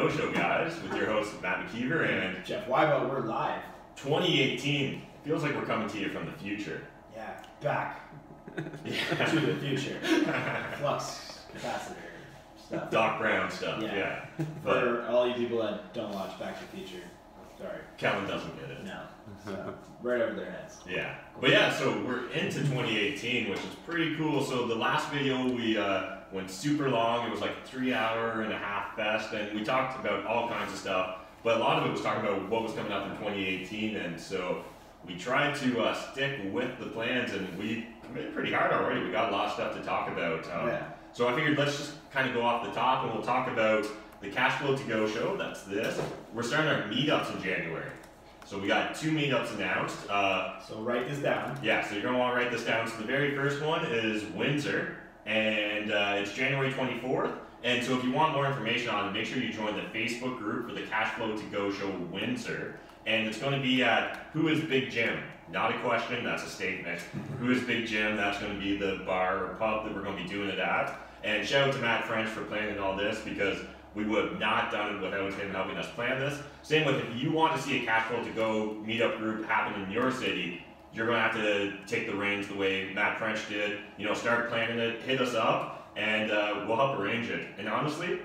Go Show, guys, with your host Matt McKeever and Jeff Wyba. We're live. 2018. It feels like we're coming to you from the future. Yeah, back to the future. Flux capacitor stuff. Doc Brown stuff, yeah. For all you people that don't watch Back to the Future, sorry. Kellen doesn't get it. No. So, right over their heads. Yeah. But yeah, so we're into 2018, which is pretty cool. So the last video we went super long. It was like a 3.5-hour fest, and we talked about all kinds of stuff. But a lot of it was talking about what was coming up in 2018, and so we tried to stick with the plans, and we committed pretty hard already. We got a lot of stuff to talk about. So I figured let's just kind of go off the top, and we'll talk about the CashFlow to Go show. That's this. We're starting our meetups in January. So we got 2 meetups announced. So write this down. Yeah, so you're going to want to write this down. So the very first one is Windsor, and it's January 24th. And so if you want more information on it, make sure you join the Facebook group for the CashFlow to Go show Windsor. And it's going to be at Who is Big Jim? Not a question, that's a statement. Who is Big Jim? That's going to be the bar or pub that we're going to be doing it at. And shout out to Matt French for planning all this, because we would have not done it without him helping us plan this. Same with if you want to see a CashFlow to Go meetup group happen in your city, you're going to have to take the reins the way Matt French did. You know, start planning it, hit us up, and we'll help arrange it. And honestly,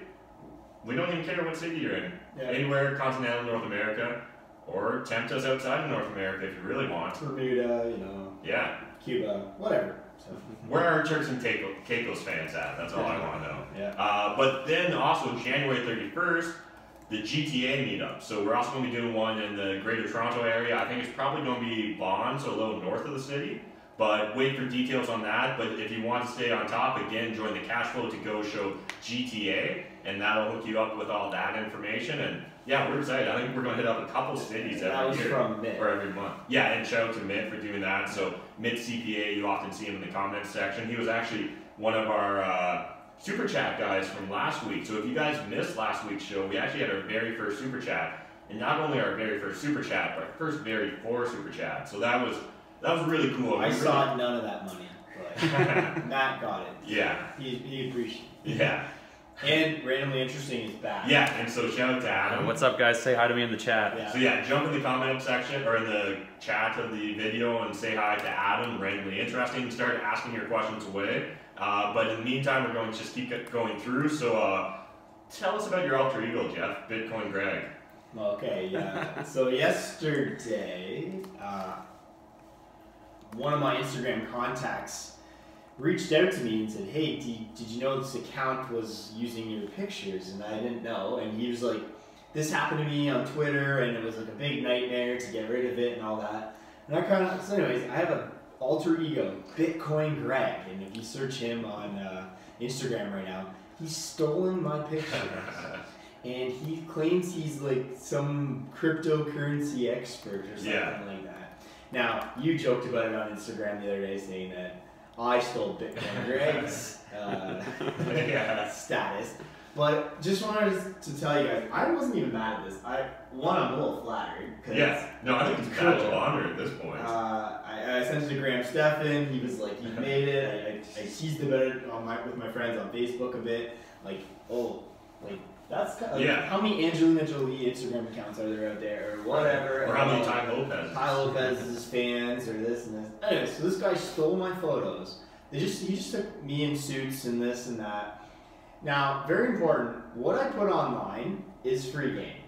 we don't even care what city you're in. Yeah. Anywhere continental North America, or tempt us outside of North America if you really want. Bermuda, you know. Yeah. Cuba, whatever. So. Where are Turks and Caicos fans at? That's all I want to know. Yeah. But then also January 31st, the GTA meetup. So we're also going to be doing one in the Greater Toronto area. I think it's probably going to be Vaughan, so a little north of the city. But wait for details on that. But if you want to stay on top, again, join the CashFlow to Go show GTA, and that'll hook you up with all that information. And yeah, we're excited. I think we're going to hit up a couple cities every year or every month. Yeah, and shout out to Mitt for doing that. So Mitt CPA, you often see him in the comments section. He was actually one of our Super Chat guys from last week. So if you guys missed last week's show, we actually had our very first Super Chat. And not only our very first Super Chat, but our first very 4 Super Chat. So that was really cool. I saw none of that money, but Matt got it. Yeah. He appreciated it. Yeah. And Randomly Interesting is back. Yeah, and so shout out to Adam. What's up, guys? Say hi to me in the chat. Yeah. So yeah, jump in the comment section or in the chat of the video and say hi to Adam, Randomly Interesting, and start asking your questions away. But in the meantime, we're going to just keep going through. So tell us about your alter ego, Jeff, Bitcoin Greg. Okay, yeah. So yesterday, one of my Instagram contacts reached out to me and said, hey, did you know this account was using your pictures? And I didn't know. And he was like, this happened to me on Twitter, and it was like a big nightmare to get rid of it and all that. And I kind of, so anyways, I have an alter ego, Bitcoin Greg. And if you search him on Instagram right now, he's stolen my pictures. And he claims he's like some cryptocurrency expert or something like that. Now, you joked about it on Instagram the other day, saying that I stole Bitcoin Greg's status. But just wanted to tell you guys, I wasn't even mad at this. I'm a little flattered. Yeah, no, I think it's a badge of honor at this point. I sent it to Graham Stephan. He was like, he made it. I teased about it with my friends on Facebook a bit. Like, oh, like, that's kind of, like, how many Angelina Jolie Instagram accounts are there out there, or whatever? Or how many Ty Lopez? Ty Lopez's fans, or this and this. Anyway, so this guy stole my photos. He just took me in suits and this and that. Now, very important, what I put online is free game.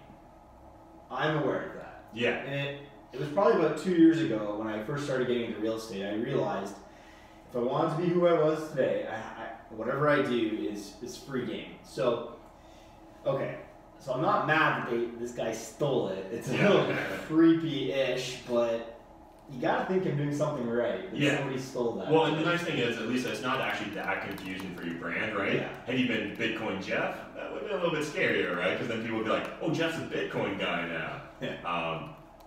I'm aware of that. Yeah. And it was probably about 2 years ago when I first started getting into real estate. I realized if I wanted to be who I was today, whatever I do is free game. So, okay, so I'm not mad that this guy stole it. It's a little creepy-ish, but you gotta think I'm doing something right. Somebody stole that. Well, and the nice thing is, at least it's not actually that confusing for your brand, right? Yeah. Had you been Bitcoin Jeff, that would have been a little bit scarier, right? Because then people would be like, oh, Jeff's a Bitcoin guy now. Yeah.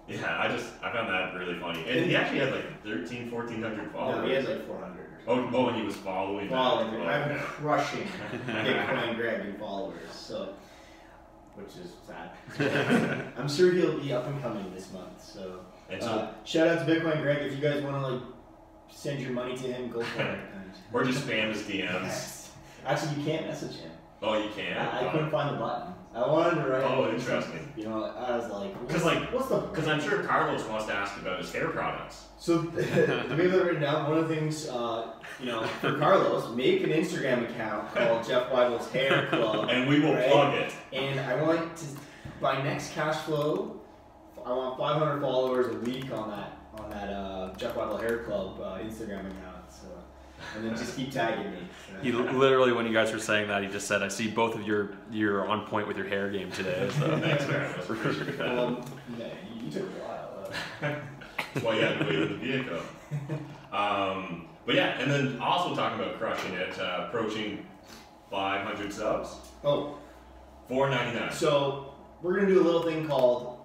I found that really funny. And he actually had like 1,400 followers. No, he has like 400. Oh, and he was following. I'm crushing Bitcoin Greg in followers, so, which is sad. I'm sure he'll be up and coming this month. So, shout out to Bitcoin Greg. If you guys want to like send your money to him, go for it. Or just spam his DMs. Actually, you can't message him. Oh, you can? I couldn't find the button. I wanted to write. Oh, interesting. You know, I was like, because I'm sure Carlos wants to ask about his hair products. So the way that written down, one of the things, you know, for Carlos, make an Instagram account called Jeff Weibel's Hair Club, and we will plug it. And I want to, by next CashFlow, I want 500 followers a week on that Jeff Weibel Hair Club Instagram account. So, and then just keep tagging me. So. He literally, when you guys were saying that, he just said, "I see both of you're on point with your hair game today." So. Thanks, man. Yeah, you took a while. That's why you had to wait in the vehicle. But yeah, and then also talking about crushing it, approaching 500 subs. Oh, $4.99. So we're gonna do a little thing called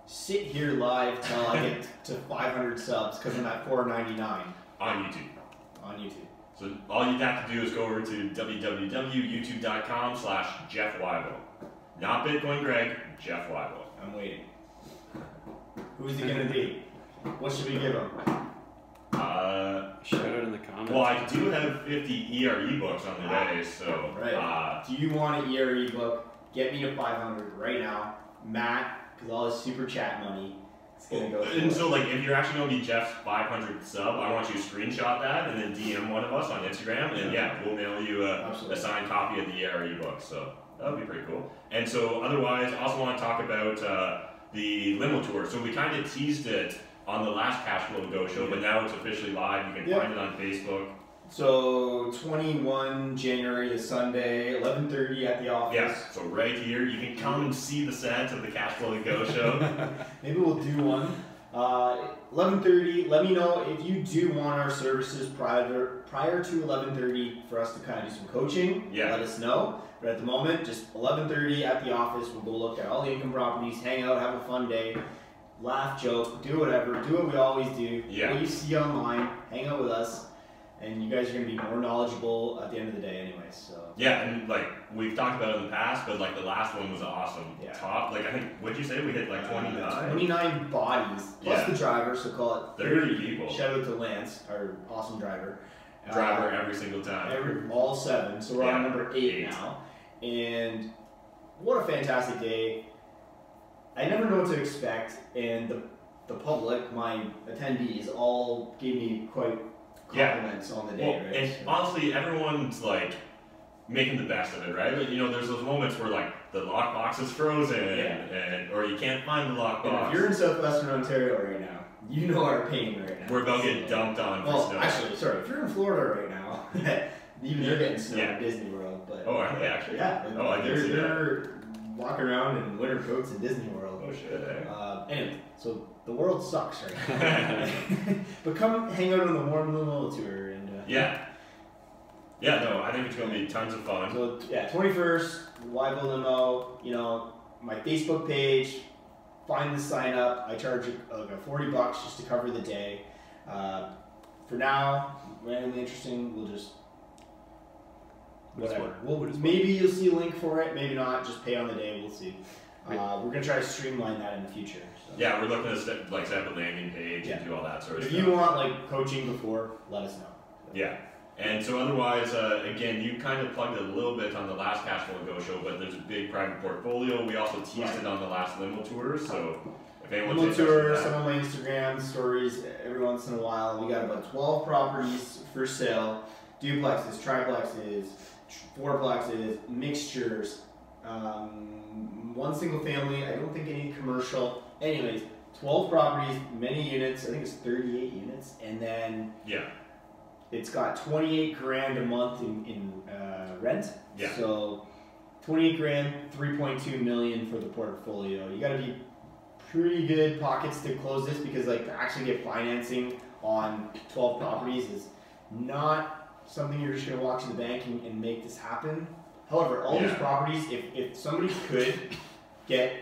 sit here live till I get to 500 subs because I'm at $4.99 on YouTube. On YouTube. So all you have to do is go over to www.youtube.com/Jeff Weibel. Not Bitcoin Greg, Jeff Weibel. I'm waiting. Who's it gonna be? What should we give him? Shout out in the comments. Well, I do have 50 ERE books on the way, so. Right. Do you want an ERE book? Get me to 500 right now. Matt, because all his super chat money is going to go And so, like, if you're actually going to be Jeff's 500 sub, I want you to screenshot that and then DM one of us on Instagram, and yeah, we'll mail you a signed copy of the ERE book, so that would be pretty cool. And so, otherwise, I also want to talk about the limo tour. So we kind of teased it on the last CashFlow Go show, but now it's officially live. You can find it on Facebook. So 21 January is Sunday, 11:30 at the office. Yeah, so right here, you can come and see the set of the CashFlow Go show. Maybe we'll do one. 11:30, let me know if you do want our services prior to 11:30 for us to kind of do some coaching. Yeah. Let us know. But at the moment, just 11:30 at the office, we'll go look at all the income properties, hang out, have a fun day. Laugh, joke, do whatever, do what we always do. Yeah. What you see online, hang out with us, and you guys are going to be more knowledgeable at the end of the day anyways. So. Yeah, and like we've talked about it in the past, but like the last one was awesome. Yeah. Top, like I think, what'd you say? We hit like 29? 29 bodies, plus the driver, so call it 30 people. Shout out to Lance, our awesome driver. Driver every single time. All 7, so we're on number 8 now. And what a fantastic day. I never know what to expect, and the public, my attendees, all gave me quite compliments on the day. Well, and honestly, everyone's like making the best of it, right? Like, you know, there's those moments where like the lockbox is frozen, and or you can't find the lockbox. If you're in Southwestern Ontario right now, you know our pain right now. We're about to get dumped on for snow. Actually, sorry, if you're in Florida right now, even they're getting snow at Disney World. But are they actually? Yeah. Oh, I didn't see that. They're walking around in winter coats at Disney World. Oh shit. Anyway, so the world sucks right now. But come hang out on the warm limo tour and. Yeah, no, I think it's going to be tons of fun. So, 21st, Weibel Limo, you know, my Facebook page, find the sign up. I charge like $40 just to cover the day. For now, randomly interesting, we'll just, whatever. Maybe you'll see a link for it, maybe not, just pay on the day, we'll see. We're going to try to streamline that in the future. So. Yeah, we're looking to set up a landing page and do all that sort of stuff. If you want like coaching before, let us know. So. Yeah. And so otherwise, again, you kind of plugged it a little bit on the last CashFlow Go show, but there's a big private portfolio. We also teased it on the last limo tour, so if anyone's limo tour, interested in some of my Instagram stories every once in a while. We got about 12 properties for sale, duplexes, triplexes, fourplexes, mixtures, one single family, I don't think any commercial. Anyways, 12 properties, many units, I think it's 38 units, and then it's got 28 grand a month in rent. Yeah. So 28 grand, 3.2 million for the portfolio. You got to be pretty good pockets to close this because like to actually get financing on 12 properties is not something you're just going to walk to the bank and make this happen. However, all these properties, if somebody could get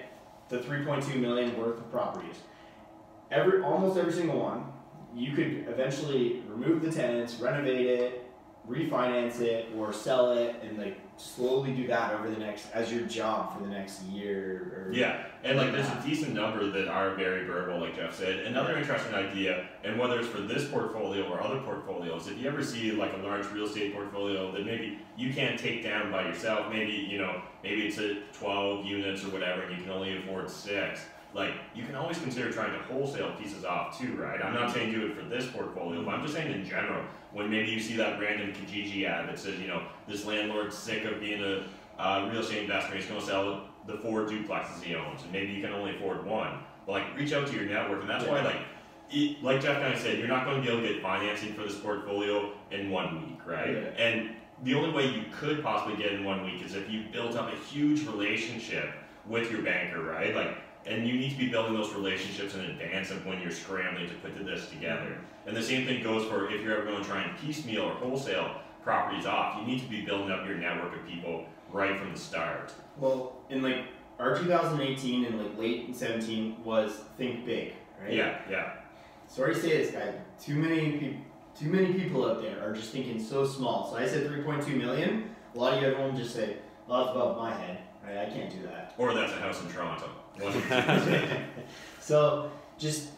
the 3.2 million worth of properties, almost every single one, you could eventually remove the tenants, renovate it, refinance it, or sell it, and like slowly do that over the next, as your job for the next year. Or yeah, and like there's a decent number that are very variable, like Jeff said. Another interesting idea, and whether it's for this portfolio or other portfolios, if you ever see like a large real estate portfolio that maybe you can't take down by yourself, maybe maybe it's at 12 units or whatever, and you can only afford 6. Like, you can always consider trying to wholesale pieces off too, right? I'm not saying do it for this portfolio, but I'm just saying in general, when maybe you see that random Kijiji ad that says, this landlord's sick of being a real estate investor, he's going to sell the 4 duplexes he owns, and maybe you can only afford 1. But like, reach out to your network, and that's why like Jeff kind of said, you're not going to be able to get financing for this portfolio in 1 week, right? Yeah. And the only way you could possibly get in 1 week is if you built up a huge relationship with your banker, right? Like, and you need to be building those relationships in advance of when you're scrambling to put this together. And the same thing goes for if you're ever going to try and piecemeal or wholesale properties off. You need to be building up your network of people right from the start. Well, in like our 2018 and like late in 17 was think big, right? Yeah. Sorry to say this, guys. Too many people out there are just thinking so small. So I said 3.2 million. A lot of you at home just say, "Well, that's above my head. Right? I can't do that." Or that's a house in Toronto. So just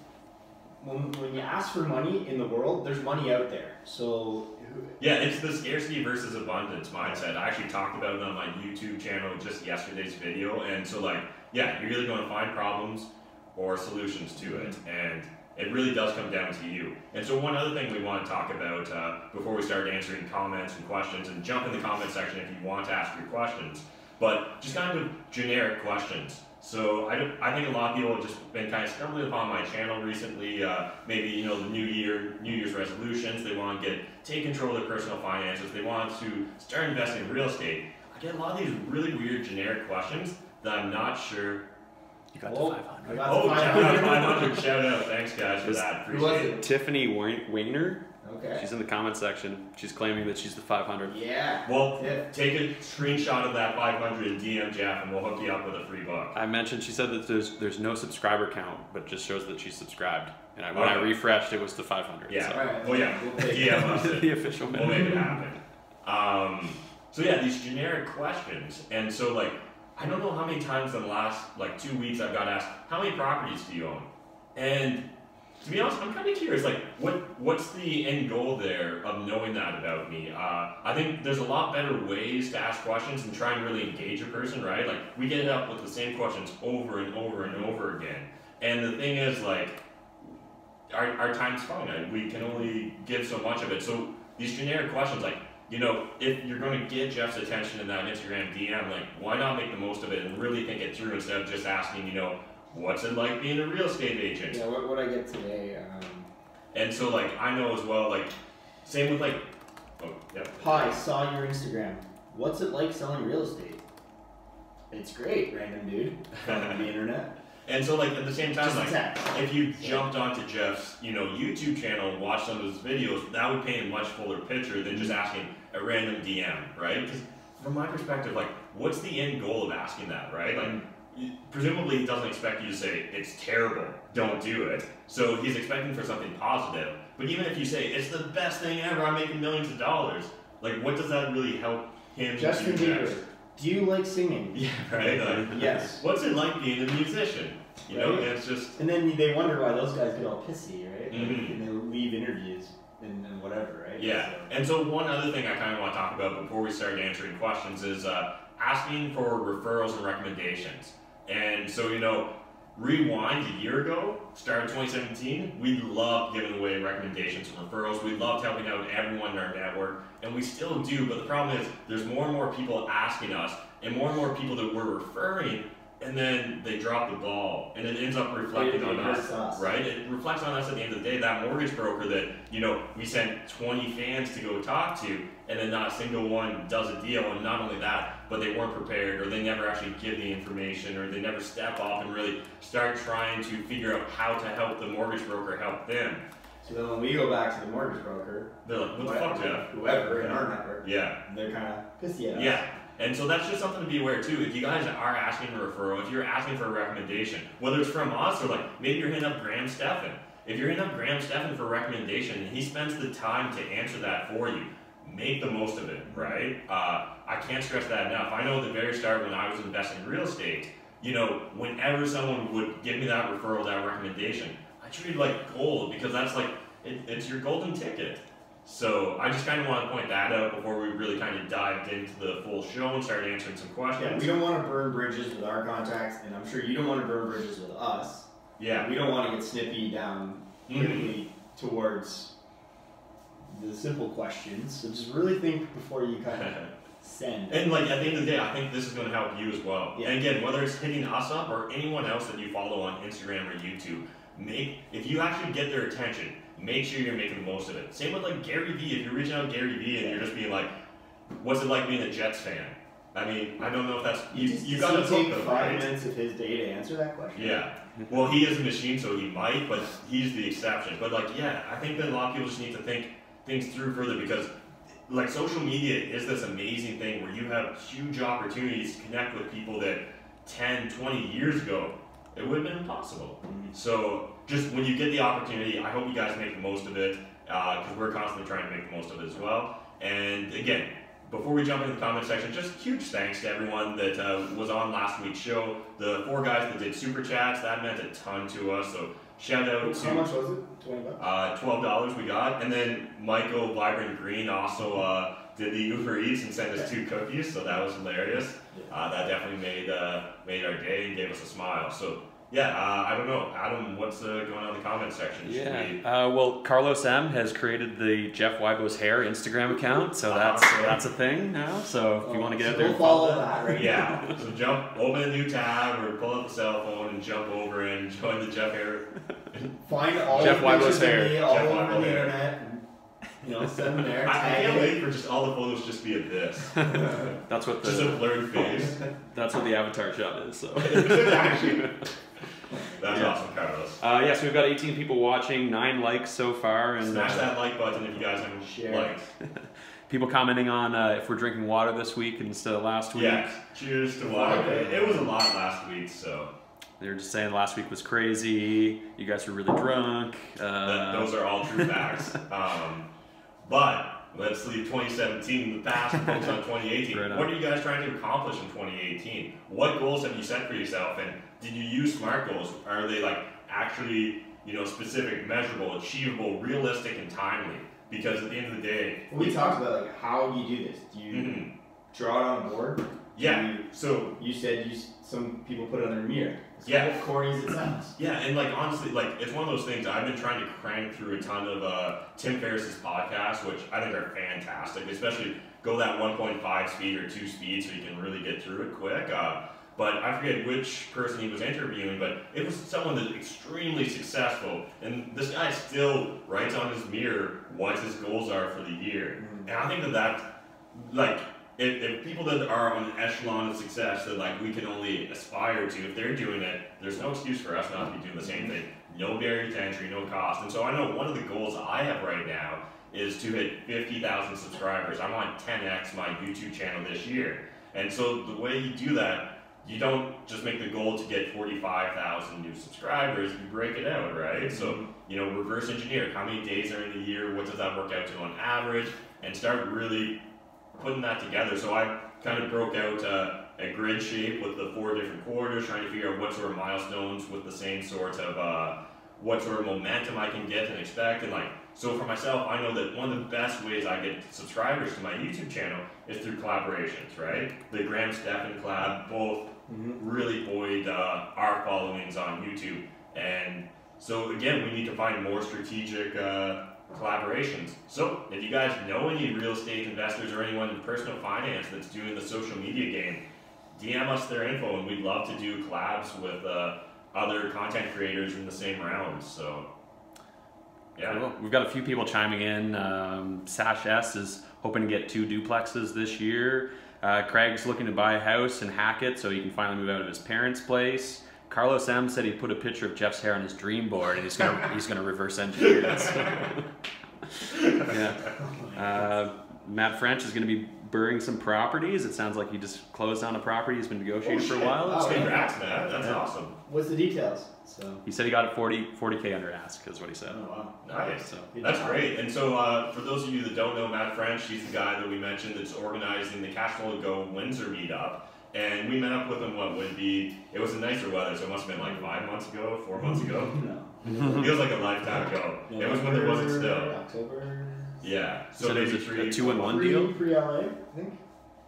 when you ask for money in the world, there's money out there. So yeah, it's the scarcity versus abundance mindset. I actually talked about it on my YouTube channel just yesterday's video. And so like, yeah, you're either going to find problems or solutions to it. And it really does come down to you. And so one other thing we want to talk about before we start answering comments and questions, and jump in the comment section if you want to ask your questions, but just kind of generic questions. So I think a lot of people have just been kind of stumbling upon my channel recently. Maybe the New Year's resolutions. They want to take control of their personal finances. They want to start investing in real estate. I get a lot of these really weird generic questions that I'm not sure. You got to 500. Oh, 500! Shout out! Thanks guys for that. Appreciate it. Tiffany Wagner. Okay. She's in the comment section. She's claiming that she's the 500. Yeah. Well, take a screenshot of that 500 and DM Jeff, and we'll hook you up with a free book. I mentioned, she said that there's no subscriber count, but it just shows that she's subscribed. And when I refreshed, it was the 500. Yeah. So. Right. Well, yeah. DM us. The official We'll make it happen. So yeah, these generic questions, and so like, I don't know how many times in the last like 2 weeks I've got asked, how many properties do you own? And to be honest, I'm kind of curious, like, what's the end goal there of knowing that about me? I think there's a lot better ways to ask questions and try and really engage a person, right? Like, we get up with the same questions over and over and over again. And the thing is, like, our time's finite. We can only give so much of it. So these generic questions, like, if you're going to get Jeff's attention in that Instagram DM, like, why not make the most of it and really think it through instead of just asking, what's it like being a real estate agent? Yeah, what I get today. And so, like, I know as well, like, same with, like, oh, yeah. Hi, saw your Instagram. What's it like selling real estate? It's great, random dude on the internet. And so, like, at the same time, Just like, if you jumped onto Jeff's, YouTube channel and watched some of his videos, that would paint a much fuller picture than just asking a random DM, right? Because from my perspective, like, what's the end goal of asking that, right? Like, presumably he doesn't expect you to say, it's terrible, don't do it. So he's expecting for something positive. But even if you say, it's the best thing ever, I'm making millions of dollars, like, what does that really help him Justin Bieber, do you like singing? Yeah, right? Like, yes. What's it like being a musician? And it's just... And then they wonder why those guys get all pissy, right? Mm-hmm. And they leave interviews and whatever, right? Yeah. So. And so one other thing I kind of want to talk about before we start answering questions is asking for referrals and recommendations. And so, rewind a year ago, start of 2017, we loved giving away recommendations and referrals. We loved helping out everyone in our network, and we still do, but the problem is there's more and more people asking us, and more people that we're referring, and then they drop the ball, and it ends up reflecting on us, right? It reflects on us at the end of the day. That mortgage broker that, we sent 20 fans to go talk to, and then not a single one does a deal, and not only that, but they weren't prepared, or they never actually give the information, or they never step up and really start trying to figure out how to help the mortgage broker help them. So then when we go back to the mortgage broker, they're like, what the fuck, Jeff? Whoever in our network, yeah, they're kind of pissy at us. Yeah. And so that's just something to be aware too. If you guys are asking for a referral, if you're asking for a recommendation, whether it's from us or like maybe you're hitting up Graham Stephan. If you're hitting up Graham Stephan for a recommendation and he spends the time to answer that for you, make the most of it, right? I can't stress that enough. I know at the very start when I was investing in real estate, you know, whenever someone would give me that referral, that recommendation, I treated it like gold because that's like, it's your golden ticket. So I just kind of want to point that out before we really kind of dived into the full show and started answering some questions. Yeah, we don't want to burn bridges with our contacts, and I'm sure you don't want to burn bridges with us. Yeah. We don't want to get snippy down quickly towards the simple questions. So just really think before you kind of send. And like at the end of the day, I think this is going to help you as well. Yeah. And again, whether it's hitting us up or anyone else that you follow on Instagram or YouTube, if you actually get their attention, make sure you're making the most of it. Same with like Gary Vee. If you're reaching out to Gary Vee and you're just being like, what's it like being a Jets fan? I mean, I don't know if that's you got to take 5 minutes of his day to answer that question. Yeah. Well, he is a machine, so he might, but he's the exception. But like, yeah, I think that a lot of people just need to think things through further because like social media is this amazing thing where you have huge opportunities to connect with people that 10, 20 years ago, it would have been impossible. So just when you get the opportunity, I hope you guys make the most of it because we're constantly trying to make the most of it as well. And again, before we jump into the comment section, just huge thanks to everyone that was on last week's show. The 4 guys that did super chats, that meant a ton to us. So shout out to... How much was it? $20? $12 we got. And then Michael Vibrant Green also did the Uber Eats and sent us 2 cookies, so that was hilarious. That definitely made our day and gave us a smile. So yeah, I don't know. Adam, what's going on in the comment section? Well, Carlos M has created the Jeff Wybo's Hair Instagram account, so that's a thing now. So if you want to get out there and follow that, right? Yeah. So open a new tab or pull up the cell phone and jump over and join the Jeff Hair. Find all Jeff Wybo's Hair. Me all over the internet. And, send them there. I can't wait for just all the photos just be of this. That's what just a blurred face. That's what the avatar shot is. So. Actually. That's awesome, Carlos. So we've got 18 people watching, 9 likes so far. And smash that like button if you guys haven't liked. People commenting on if we're drinking water this week instead of last week. Yeah, cheers to water. It was a lot last week, so. They were just saying last week was crazy, you guys were really drunk. Those are all true facts. But let's leave 2017 in the past and focus on 2018. Right on. What are you guys trying to accomplish in 2018? What goals have you set for yourself? And did you use SMART goals? Are they like actually, specific, measurable, achievable, realistic, and timely? Because at the end of the day, we talked about like how do you do this? Do you draw it on a board? Yeah. So you said some people put it on their mirror. Yeah. Corny as it sounds. Yeah, and like honestly, like it's one of those things. I've been trying to crank through a ton of Tim Ferriss's podcasts, which I think are fantastic. Especially go that 1.5 speed or 2 speed, so you can really get through it quick. But I forget which person he was interviewing, but it was someone that's extremely successful, and this guy still writes on his mirror what his goals are for the year. And I think that like. If people that are on an echelon of success that like we can only aspire to, if they're doing it, there's no excuse for us not to be doing the same thing. No barrier to entry, no cost. And so I know one of the goals I have right now is to hit 50,000 subscribers. I want 10x my YouTube channel this year. And so the way you do that, you don't just make the goal to get 45,000 new subscribers, you break it out, right? So, reverse engineer, how many days are in the year, what does that work out to on average, and start really putting that together. So I kind of broke out a grid shape with the 4 different quarters, trying to figure out what sort of milestones with the same sort of what sort of momentum I can get and expect. And so for myself, I know that one of the best ways I get subscribers to my YouTube channel is through collaborations, right? The Graham Stephan collab both really buoyed our followings on YouTube. And so again, we need to find more strategic collaborations. So if you guys know any real estate investors or anyone in personal finance that's doing the social media game, DM us their info, and we'd love to do collabs with other content creators in the same realm. So yeah, cool. We've got a few people chiming in. Sash S is hoping to get 2 duplexes this year. Craig's looking to buy a house in Hackett so he can finally move out of his parents' place. Carlos M said he put a picture of Jeff's hair on his dream board, and he's gonna reverse engineer it. So. Yeah. Matt French is going to be burring some properties. It sounds like he just closed on a property he's been negotiating for a shit. while. Oh, Congrats, man. That's Yeah. awesome. What's the details? So. He said he got it 40K under ask, is what he said. Oh wow. Nice. So That's great. And so, for those of you that don't know Matt French, he's the guy that we mentioned that's organizing the CashFlow to Go Windsor meetup. And we met up with him, it was in nicer weather, so it must have been like 5 months ago, 4 months ago. No. Feels like a lifetime ago. It was when there wasn't snow. October. Yeah. So it was maybe a 2-in-1 deal? Pre-LA, I think.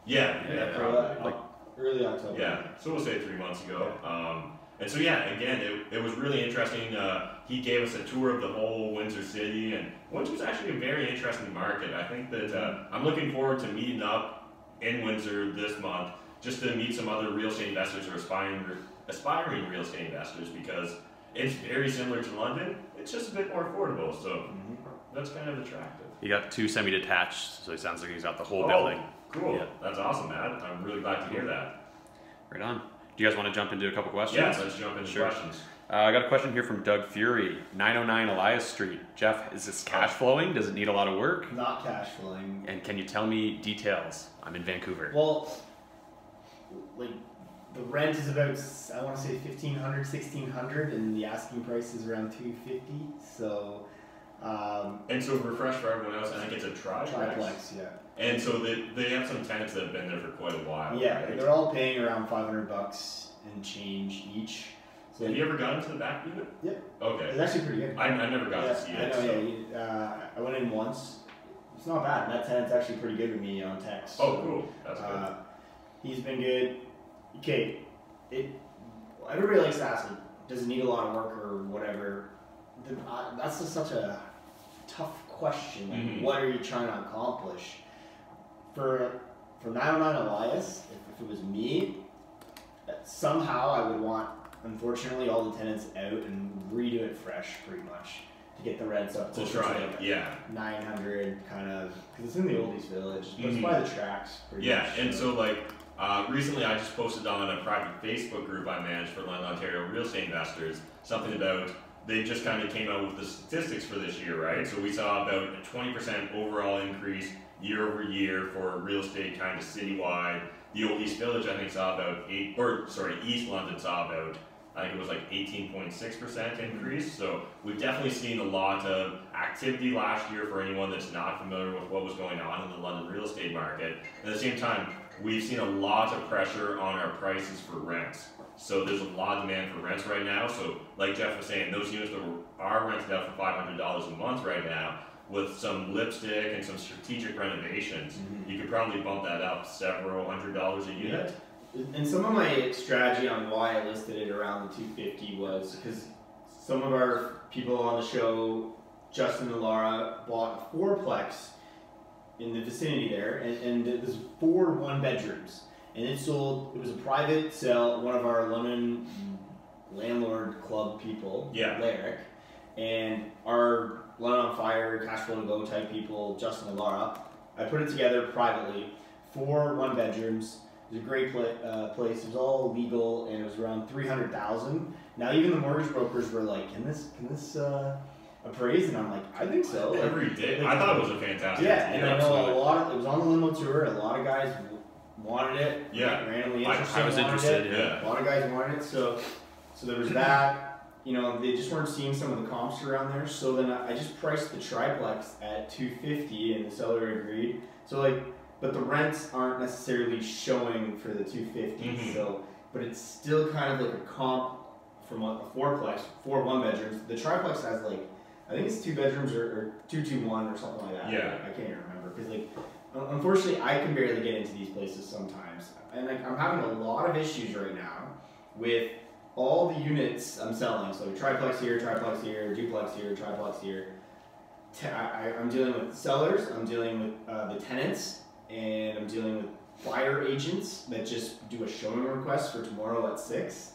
Yeah, probably. Like early October. Yeah, so we'll say 3 months ago. And so yeah, again, it was really interesting. He gave us a tour of the whole Windsor city, and Windsor's actually a very interesting market. I think that I'm looking forward to meeting up in Windsor this month just to meet some other real estate investors or aspiring real estate investors, because it's very similar to London. It's just a bit more affordable, so that's kind of attractive. He got 2 semi-detached, so it sounds like he's got the whole building. Cool. Yeah. That's awesome, Matt. I'm really glad to hear that. Right on. Do you guys want to jump into a couple questions? Yeah, let's jump into questions. I got a question here from Doug Fury, 909 Elias Street. Jeff, is this cash flowing? Does it need a lot of work? Not cash flowing. And can you tell me details? I'm in Vancouver. Well, like the rent is about, I want to say 1,500, 1,600, and the asking price is around 250. So. And so refresh for everyone else, I think it's a triplex. Yeah. And so they have some tenants that have been there for quite a while. Yeah, right? they're all paying around $500 and change each. So have you ever gone to the back unit? Yep. Okay. It's actually pretty good. I never got to see it. I know, I went in once. It's not bad. That tenant's actually pretty good with me on text. Oh, cool. That's good. He's been good. Okay, everybody likes to ask, does it need a lot of work or whatever? That's just such a tough question. Like, what are you trying to accomplish? For 909 Elias, if it was me, somehow I would want, unfortunately, all the tenants out and redo it fresh, pretty much, to get the rents up to try it. Like yeah. 900 kind of, because it's in the oldies village, but it's by the tracks. Pretty much, and so like recently I just posted on a private Facebook group I manage for London, Ontario real estate investors something about. They just kind of came out with the statistics for this year, right? So we saw about a 20% overall increase year over year for real estate kind of citywide. The Old East Village, I think, saw about East London saw about, I think it was like 18.6% increase. So we've definitely seen a lot of activity last year for anyone that's not familiar with what was going on in the London real estate market. At the same time, we've seen a lot of pressure on our prices for rents. So there's a lot of demand for rents right now. So like Jeff was saying, those units that are rented out for $500 a month right now, with some lipstick and some strategic renovations, you could probably bump that up several $100s a unit. And some of my strategy on why I listed it around the 250 was because some of our people on the show, Justin and Laura, bought a fourplex in the vicinity there, and it was 4 one-bedrooms. And it sold, it was a private sale, one of our London landlord club people, Lyric, and our London on Fire, CashFlow to Go type people, Justin and Laura. I put it together privately, 4 one-bedrooms. It was a great place. It was all legal, and it was around $300,000. Now even the mortgage brokers were like, "Can this appraise?" And I'm like, "I think so." Every day, I thought it was a fantastic. Yeah, and I know it was on the limo tour. A lot of guys wanted it. Yeah, randomly interested. I was interested. Yeah, a lot of guys wanted it. So there was that. You know, they just weren't seeing some of the comps around there. So then I just priced the triplex at $250, and the seller agreed. So like, but the rents aren't necessarily showing for the $250. So, but it's still kind of like a comp from a fourplex, 4 one-bedrooms. The triplex has like, I think it's 2 bedrooms or 221 or something like that. Yeah, I can't even remember because like. Unfortunately, I can barely get into these places sometimes, and like I'm having a lot of issues right now with all the units I'm selling. So triplex here, duplex here, triplex here. I'm dealing with sellers, I'm dealing with the tenants, and I'm dealing with buyer agents that just do a showing request for tomorrow at 6.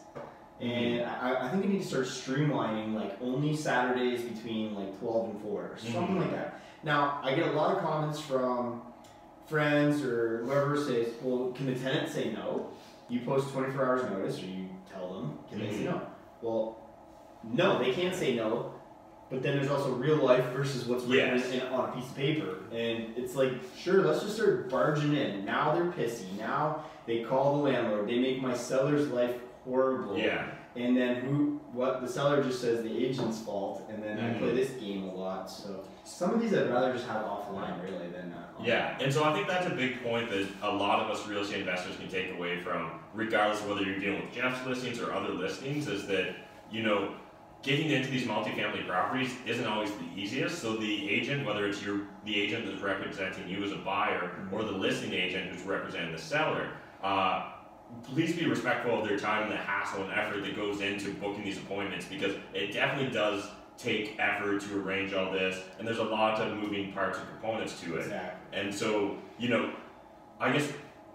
And I think I need to start streamlining like only Saturdays between like 12 and 4 or something like that. Now I get a lot of comments from friends or whoever says, well, can the tenant say no? You post 24 hours notice, or you tell them, can they say no? Well, no, they can't say no. but then there's also real life versus what's written Yes. on a piece of paper. And it's like, sure, let's just start barging in. Now they're pissy. Now they call the landlord. They make my seller's life horrible. Yeah. And then what the seller just says the agent's fault, and then I play this game a lot. So some of these I'd rather just have offline really than yeah, and so I think that's a big point that a lot of us real estate investors can take away from, regardless of whether you're dealing with Jeff's listings or other listings, is that, you know, getting into these multifamily properties isn't always the easiest. So the agent, whether it's the agent that's representing you as a buyer or the listing agent who's representing the seller, please be respectful of their time and the hassle and effort that goes into booking these appointments, because it definitely does take effort to arrange all this, and there's a lot of moving parts and components to it. Exactly. And so, you know, I guess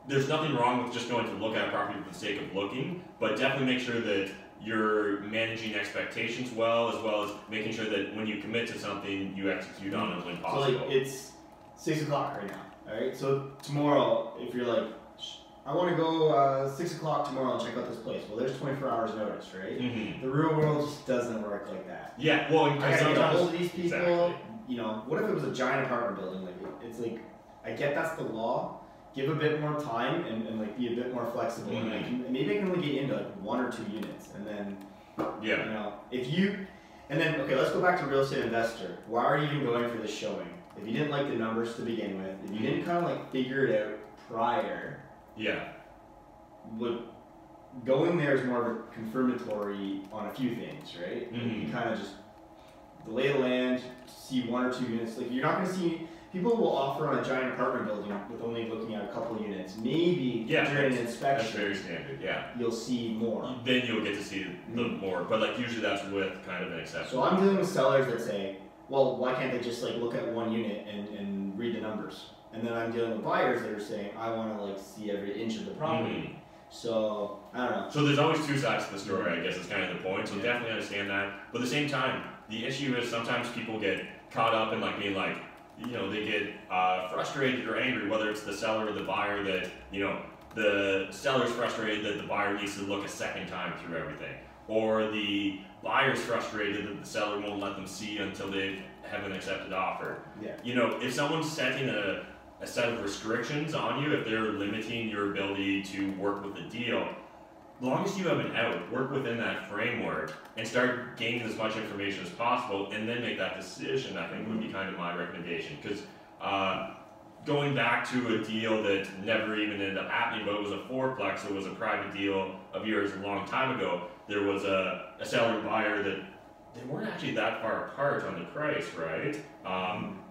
there's nothing wrong with just going to look at a property for the sake of looking, but definitely make sure that you're managing expectations well as making sure that when you commit to something, you execute on it when possible. So like it's 6 o'clock right now, alright? So tomorrow, if you're like, I want to go 6 o'clock tomorrow and check out this place. Well, there's 24 hours notice, right? Mm-hmm. The real world just doesn't work like that. Yeah, well, I gotta get a hold of these people. Exactly. You know, what if it was a giant apartment building? Like, it's like, I get that's the law. Give a bit more time and like be a bit more flexible. Mm-hmm. And maybe I can only get into like 1 or 2 units, and then you know, okay, let's go back to real estate investor. Why are you even going for this showing? If you didn't like the numbers to begin with, if you didn't kind of like figure it out prior, going there is more of a confirmatory on a few things, right? Mm-hmm. You kind of just the lay of the land, see 1 or 2 units. Like you're not going to see. People will offer on a giant apartment building with only looking at a couple of units. Maybe during an inspection, that's very standard. Yeah, you'll see more. Then you'll get to see the more, but like usually that's with kind of an exception. So I'm dealing with sellers that say, well, why can't they just like look at 1 unit and read the numbers? And then I'm dealing with buyers that are saying, I want to like see every inch of the property. Mm-hmm. So I don't know. So there's always 2 sides to the story, I guess is kind of the point. So definitely understand that. But at the same time, the issue is sometimes people get caught up in like being like, you know, they get frustrated or angry, whether it's the seller or the buyer, that, you know, the seller's frustrated that the buyer needs to look a second time through everything, or the buyer's frustrated that the seller won't let them see until they have an accepted offer. Yeah. You know, if someone's setting a set of restrictions on you, if they're limiting your ability to work with the deal, as long as you have an out, work within that framework and start gaining as much information as possible, and then make that decision, I think would be kind of my recommendation. Because going back to a deal that never even ended up happening, but it was a fourplex, it was a private deal of yours a long time ago, there was a seller and buyer that they weren't actually that far apart on the price, right?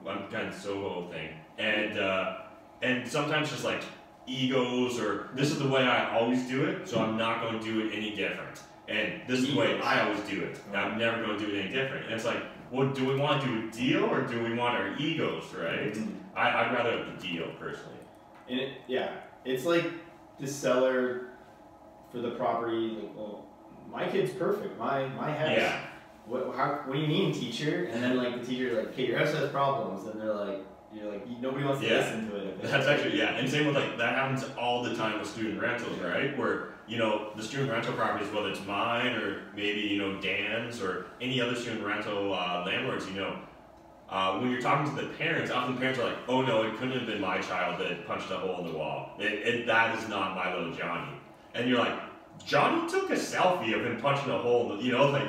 One kind of Soho thing. And sometimes just like egos, or this is the way I always do it, so I'm not going to do it any different. And this is the way I always do it. I'm never going to do it any different. And it's like, well, do we want to do a deal or do we want our egos, right? I'd rather have the deal, personally. And it's like the seller for the property, like, well, my kid's perfect. My house. Yeah. What do you mean, teacher? And then like the teacher's like, okay, your house has problems, and you're like, nobody wants to listen to it. That's actually, and same with like, that happens all the time with student rentals, right? Where, you know, the student rental properties, whether it's mine or maybe, you know, Dan's or any other student rental landlords, you know, when you're talking to the parents, often the parents are like, oh no, it couldn't have been my child that punched a hole in the wall. That is not my little Johnny. And you're like, Johnny took a selfie of him punching a hole in the, you know, like,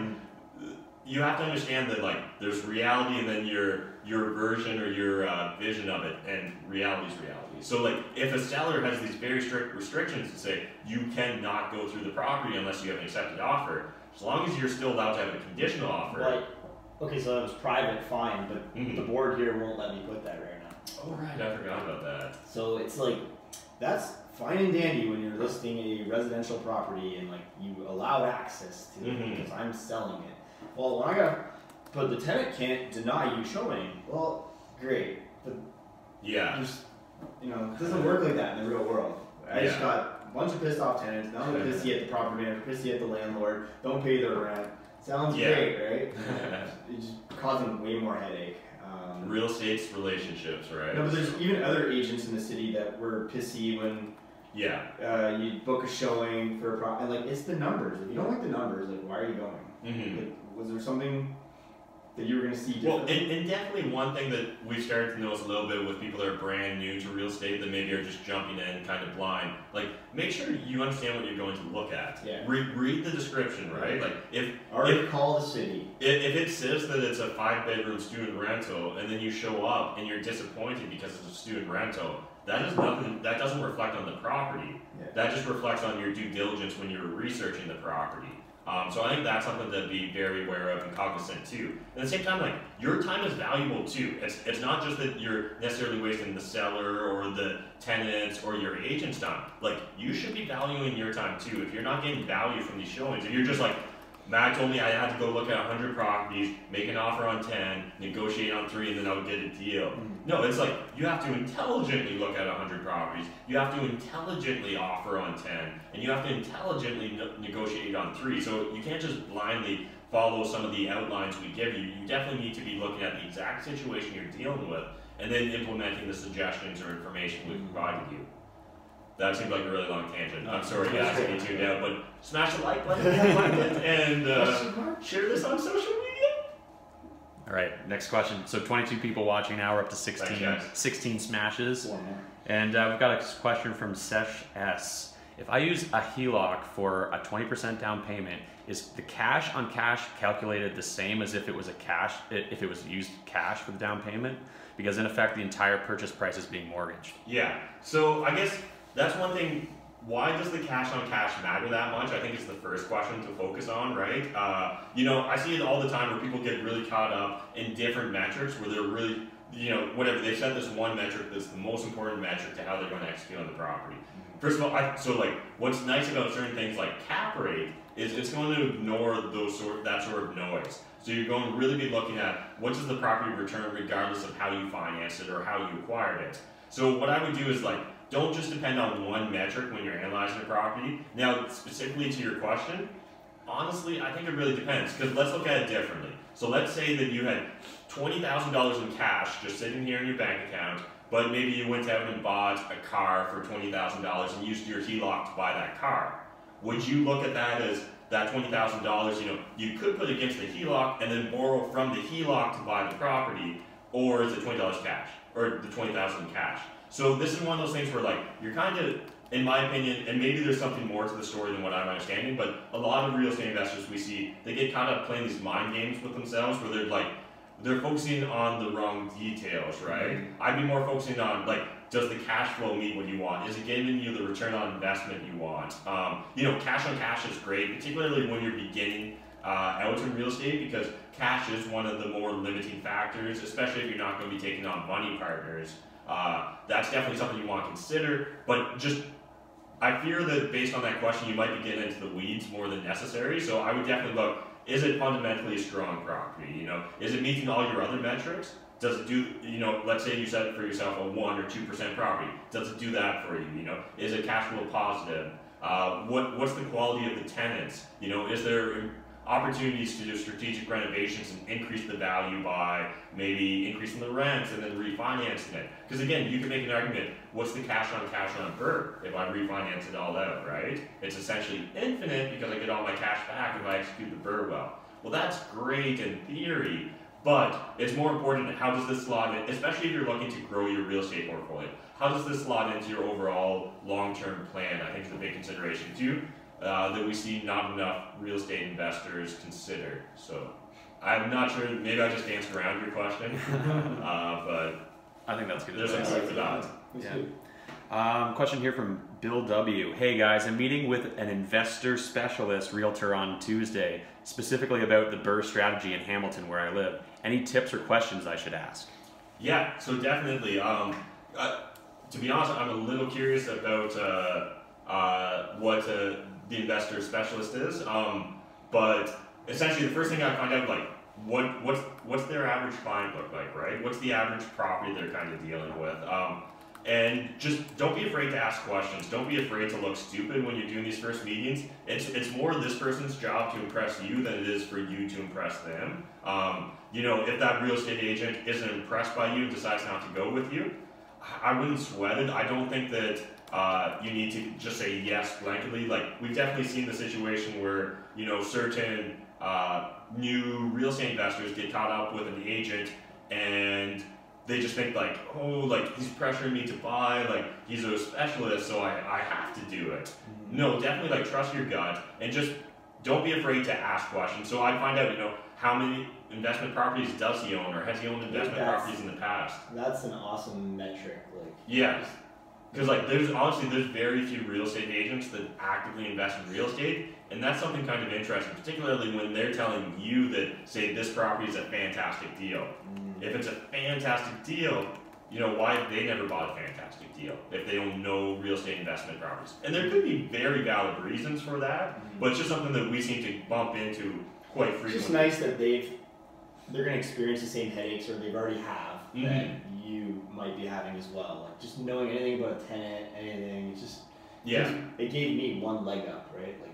you have to understand that like there's reality and then your version or your vision of it, and reality is reality. So like if a seller has these very strict restrictions to say you cannot go through the property unless you have an accepted offer, as long as you're still allowed to have a conditional offer. Right. Okay, so that was private, fine, but the board here won't let me put that right now. Oh right, I forgot about that. So it's like, that's fine and dandy when you're listing a residential property and like you allowed access to it because I'm selling it. Well, but the tenant can't deny you showing. Well, great, but there's, you know, it doesn't work like that in the real world. I just got a bunch of pissed off tenants. Now they're pissy at the property manager, pissy at the landlord. Don't pay their rent. Sounds great, right? It's just causing way more headache. Real estate's relationships, right? No, but there's even other agents in the city that were pissy when you book a showing for a property. Like, it's the numbers. If you don't like the numbers, like, why are you going? Like, was there something that you were going to see Well, differently? and definitely one thing that we've started to notice a little bit with people that are brand new to real estate that maybe are just jumping in kind of blind, like make sure you understand what you're going to look at. Yeah. Read the description, right? Like if Call the city. if it says that it's a 5-bedroom student rental and then you show up and you're disappointed because it's a student rental, that is nothing. That doesn't reflect on the property. Yeah. That just reflects on your due diligence when you're researching the property. So I think that's something to be very aware of and cognizant too. At the same time, like your time is valuable too. It's not just that you're necessarily wasting the seller or the tenants or your agent's time. Like you should be valuing your time too. If you're not getting value from these showings, if you're just like, Matt told me I had to go look at 100 properties, make an offer on 10, negotiate on 3, and then I'll get a deal. No, it's like you have to intelligently look at 100 properties, you have to intelligently offer on 10, and you have to intelligently negotiate on 3. So you can't just blindly follow some of the outlines we give you. You definitely need to be looking at the exact situation you're dealing with, and then implementing the suggestions or information we provided you. That seemed like a really long tangent. I'm sorry guys if you tuned out, but smash the like button if you liked it, and share this on social media. All right, next question. So 22 people watching now. We're up to 16 smashes. One more. And we've got a question from Sesh S. If I use a HELOC for a 20% down payment, is the cash on cash calculated the same as if it was if it was used cash for the down payment? Because in effect, the entire purchase price is being mortgaged. Yeah, so I guess that's one thing. Why does the cash on cash matter that much? I think it's the first question to focus on, right? I see it all the time where people get really caught up in different metrics where they're really, whatever, they set this one metric that's the most important metric to how they're going to execute on the property. First of all, what's nice about certain things like cap rate is it's going to ignore that sort of noise. So you're going to really be looking at what does the property return regardless of how you financed it or how you acquired it. So what I would do is don't just depend on one metric when you're analyzing a property. Now, specifically to your question, honestly, I think it really depends, because let's look at it differently. So let's say that you had $20,000 in cash just sitting here in your bank account, but maybe you went out and bought a car for $20,000 and used your HELOC to buy that car. Would you look at that as that $20,000, you could put against the HELOC and then borrow from the HELOC to buy the property, or is it $20 cash, or the $20,000 cash? So this is one of those things where you're kind of, in my opinion, and maybe there's something more to the story than what I'm understanding, but a lot of real estate investors we see, they get caught up playing these mind games with themselves where they're focusing on the wrong details, right? I'd be more focusing on does the cash flow meet what you want? Is it giving you the return on investment you want? Cash on cash is great, particularly when you're beginning out in real estate, because cash is one of the more limiting factors, especially if you're not going to be taking on money partners. That's definitely something you want to consider, but I fear that based on that question, you might be getting into the weeds more than necessary. So I would definitely look, is it fundamentally a strong property? Is it meeting all your other metrics? Does it do, let's say you set for yourself a 1 or 2% property. Does it do that for you? Is it cash flow positive? What's the quality of the tenants? Is there opportunities to do strategic renovations and increase the value by maybe increasing the rents and then refinancing it? Because again, you can make an argument, what's the cash on BRRRR if I refinance it all out, right? It's essentially infinite because I get all my cash back if I execute the BRRRR well. Well, that's great in theory, but it's more important, how does this slot in, especially if you're looking to grow your real estate portfolio, how does this slot into your overall long-term plan? I think is a big consideration too. That we see not enough real estate investors consider. So I'm not sure, maybe I just danced around your question, but I think that's good. There's some truth to that. Yeah. Question here from Bill W. Hey guys, I'm meeting with an investor specialist realtor on Tuesday, specifically about the BRRRR strategy in Hamilton where I live. Any tips or questions I should ask? Yeah, so definitely. To be honest, I'm a little curious about what the investor specialist is, but essentially the first thing I find out, what's their average client look like, right? What's the average property they're kind of dealing with? And just don't be afraid to ask questions. Don't be afraid to look stupid when you're doing these first meetings. It's more this person's job to impress you than it is for you to impress them. If that real estate agent isn't impressed by you and decides not to go with you, I wouldn't sweat it. I don't think that you need to just say yes blanketly. Like, we've definitely seen the situation where, you know, certain new real estate investors get caught up with an agent and they just think like, oh, like he's pressuring me to buy, like he's a specialist, so I have to do it. No, definitely like trust your gut and just don't be afraid to ask questions. So I find out, you know, how many investment properties does he own, or has he owned investment properties in the past? That's an awesome metric. Like, yeah, because like there's very few real estate agents that actively invest in real estate, and that's something kind of interesting, particularly when they're telling you that, say, this property is a fantastic deal. If it's a fantastic deal, you know, why they never bought a fantastic deal if they own no real estate investment properties? And there could be very valid reasons for that, but it's just something that we seem to bump into quite frequently. It's just nice that they're going to experience the same headaches, or they've already have, that you might be having as well. Like, just knowing anything about a tenant, anything, it's just, it gave me one leg up, right? Like,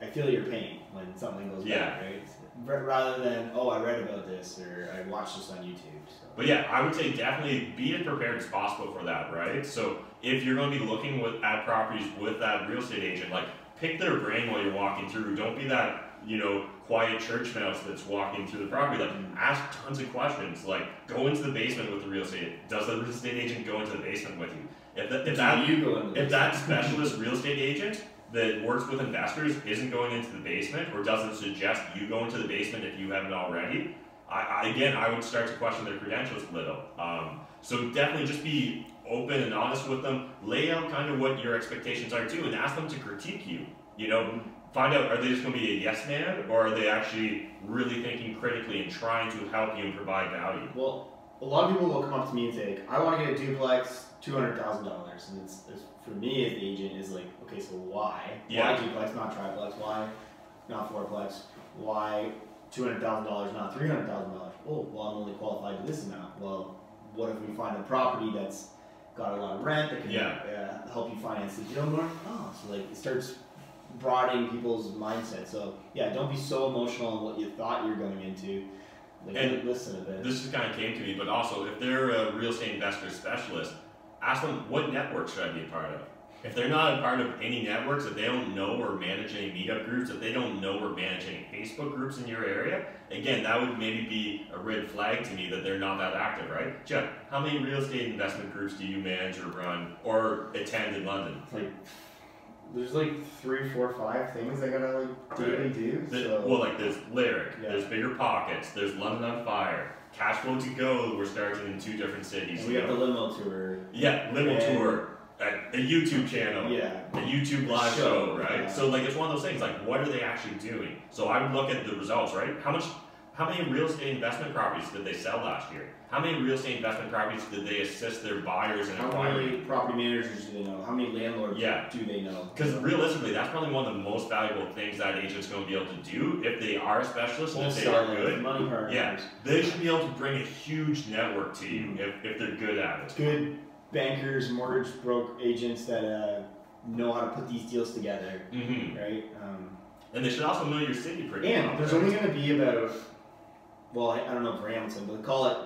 I feel your pain when something goes bad, right? Rather than, oh, I read about this, or I watched this on YouTube. So. But yeah, I would say definitely be as prepared as possible for that, right? So if you're going to be looking at properties with that real estate agent, like, pick their brain while you're walking through. Don't be that, you know, quiet church mouse that's walking through the property. Like, ask tons of questions. Like, go into the basement with the real estate. Does the real estate agent go into the basement with you? If that specialist real estate agent that works with investors isn't going into the basement, or doesn't suggest you go into the basement if you haven't already, I would start to question their credentials a little. So definitely just be open and honest with them. Lay out kind of what your expectations are too, and ask them to critique you. You know, find out, are they just going to be a yes man, or are they actually really thinking critically and trying to help you and provide value? Well, a lot of people will come up to me and say, I want to get a duplex, $200,000, and it's for me as the agent is like, okay, so why? Why duplex, not triplex? Why not fourplex? Why $200,000, not $300,000? Oh, well, I'm only qualified to this amount. Well, what if we find a property that's got a lot of rent that can help you finance the deal more? Oh, so like it starts broadening people's mindset. So yeah, don't be so emotional on what you thought you were going into. Like, and listen a bit. This just kind of came to me, but also if they're a real estate investor specialist, ask them, what network should I be a part of? If they're not a part of any networks, if they don't know or manage any meetup groups, if they don't know or manage any Facebook groups in your area, again, that would maybe be a red flag to me that they're not that active, right? Jeff, how many real estate investment groups do you manage or run or attend in London? Like, there's like 3, 4, 5 things I gotta like daily do. Well, like there's Lyric, there's Bigger Pockets, there's London on Fire, CashFlow to Go. We're starting in 2 different cities. And we got the limo tour. Yeah, limo tour. A YouTube channel, a YouTube live show, right? So like it's one of those things. Like, what are they actually doing? So I would look at the results, right? How many real estate investment properties did they sell last year? How many real estate investment properties did they assist their buyers in acquiring? How many property managers do they know? How many landlords do they know? Because realistically, that's probably one of the most valuable things that agent's going to be able to do if they are a specialist and if they are good. Money partners. Yeah, they should be able to bring a huge network to you if they're good at it. Good bankers, mortgage broker agents that know how to put these deals together, right? And they should also know your city pretty well. And there's only going to be about, well, I don't know for Hamilton, but call it,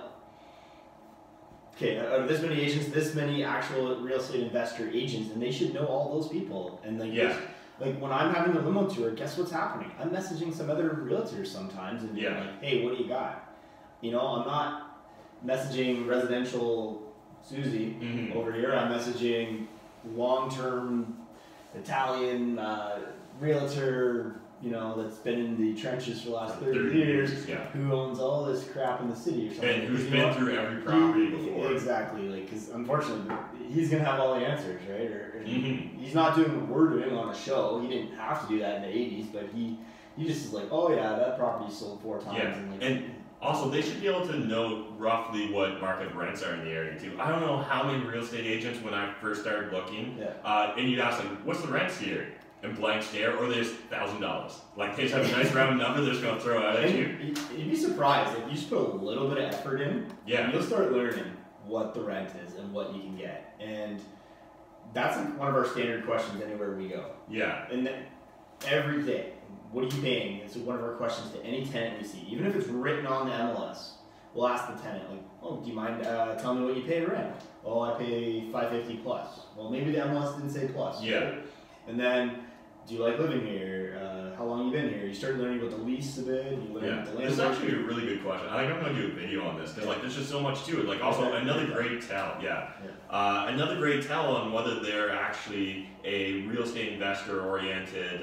okay, out of this many agents, this many actual real estate investor agents, and they should know all those people. And like, like when I'm having the limo tour, guess what's happening? I'm messaging some other realtors sometimes and being like, hey, what do you got? You know, I'm not messaging residential Susie over here. I'm messaging long-term Italian realtor, you know, that's been in the trenches for the last 30 years, who owns all this crap in the city or something. And who's been through every property before. Exactly, like, because unfortunately, he's going to have all the answers, right? Or he's not doing what we're doing on a show. He didn't have to do that in the 80s, but he just is like, oh yeah, that property sold 4 times. Yeah. And also, they should be able to know roughly what market rents are in the area too. I don't know how many real estate agents when I first started looking, and you'd ask them, what's the rents here? And blank stare, or there's $1,000. Like, they just have a nice round number they're just going to throw out at you. You'd be surprised if you just put a little bit of effort in, you'll start learning what the rent is and what you can get. And that's like one of our standard questions anywhere we go. Yeah. And then every day, what are you paying? It's one of our questions to any tenant we see. Even if it's written on the MLS, we'll ask the tenant, like, oh, do you mind telling me what you pay rent? Oh, I pay $550 plus. Well, maybe the MLS didn't say plus. Yeah. Right? And then, do you like living here? How long you been here? You start learning about the lease a bit. You learn about the landlord. This is actually a really good question. I think I'm going to do a video on this because like there's just so much to it. Like also another great tell. Another great tell on whether they're actually a real estate investor-oriented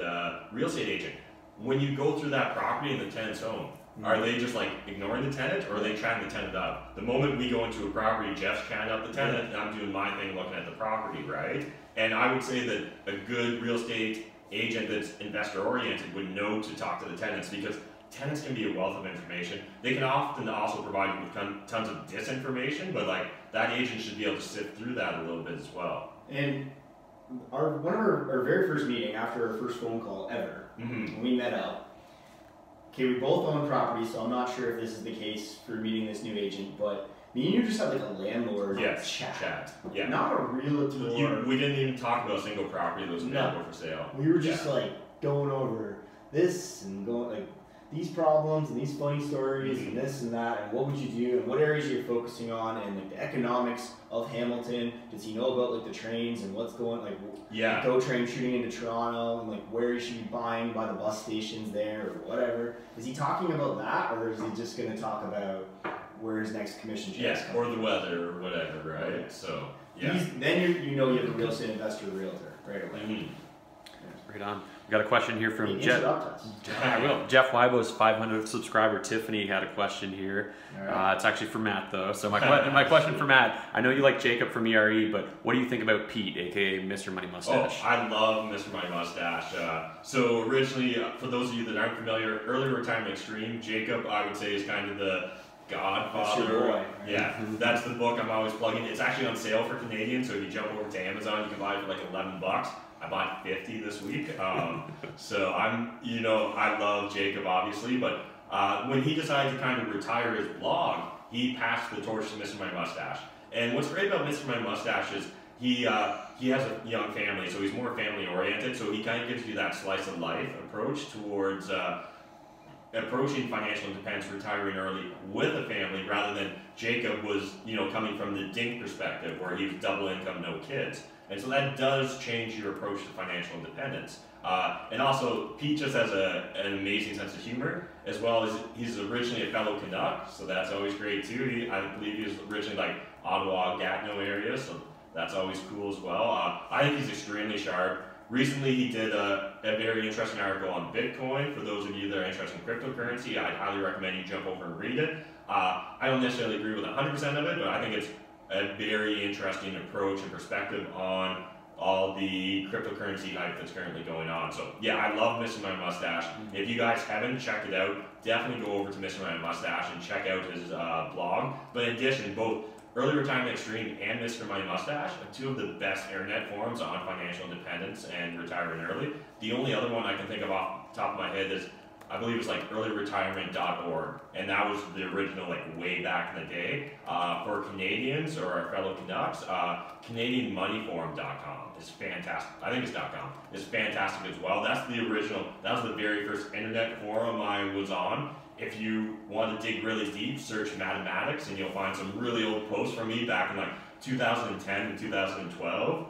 real estate agent. When you go through that property in the tenant's home, are they just like ignoring the tenant, or are they chatting the tenant up? The moment we go into a property, Jeff's chatting up the tenant, and I'm doing my thing looking at the property, right? And I would say that a good real estate agent that's investor oriented would know to talk to the tenants, because tenants can be a wealth of information. They can often also provide you with tons of disinformation, but like that agent should be able to sift through that a little bit as well. And one of our very first meeting after our first phone call ever, when we met up. Okay, we both own property, so I'm not sure if this is the case for meeting this new agent, but me and you just had like a landlord chat. Yeah. Not a realtor. We didn't even talk about a single property that was available for sale. We were just like going over this and going like these problems and these funny stories and this and that, and what would you do and what areas you're focusing on, and like the economics of Hamilton. Does he know about like the trains and what's going like GO train shooting into Toronto, and like where you should be buying by the bus stations there or whatever? Is he talking about that, or is he just going to talk about where his next commission check is or the weather or whatever, right? Okay. So then you know you have a real estate investor or realtor right away. Right on. We got a question here from Jeff. I will. Jeff Weibo's 500 subscriber Tiffany had a question here. Right. It's actually for Matt though. So my question for Matt: I know you like Jacob from ERE, but what do you think about Pete, aka Mr. Money Mustache? Oh, I love Mr. Money Mustache. So originally, for those of you that aren't familiar, Early Retirement Extreme, Jacob, I would say, is kind of the godfather. That's your boy. Yeah, that's the book I'm always plugging. It's actually on sale for Canadians, so if you jump over to Amazon, you can buy it for like $11. I bought 50 this week. So I love Jacob obviously, but when he decided to kind of retire his blog, he passed the torch to Mr. Money Mustache. And what's great about Mr. Money Mustache is he has a young family, so he's more family oriented, so he kind of gives you that slice of life approach towards approaching financial independence, retiring early with a family, rather than Jacob was, coming from the dink perspective where he was double income, no kids. And so that does change your approach to financial independence. And also, Pete just has an amazing sense of humor, as well as he's originally a fellow Canuck, so that's always great too. I believe he was originally like Ottawa, Gatineau area, so that's always cool as well. I think he's extremely sharp. Recently, he did a very interesting article on Bitcoin. For those of you that are interested in cryptocurrency, I'd highly recommend you jump over and read it. I don't necessarily agree with 100% of it, but I think it's a very interesting approach and perspective on all the cryptocurrency hype that's currently going on. So yeah, I love Mr. Money Mustache. If you guys haven't checked it out, definitely go over to Mr. Money Mustache and check out his blog. But in addition, both Early Retirement Extreme and Mr. Money Mustache are two of the best internet forums on financial independence and retiring early. The only other one I can think of off the top of my head is, I believe it's like earlyretirement.org, and that was the original, like way back in the day. For Canadians or our fellow Canucks, CanadianMoneyForum.com is fantastic. I think it's .com. It's fantastic as well. That's the original. That was the very first internet forum I was on. If you want to dig really deep, search mathematics, and you'll find some really old posts from me back in like 2010 and 2012.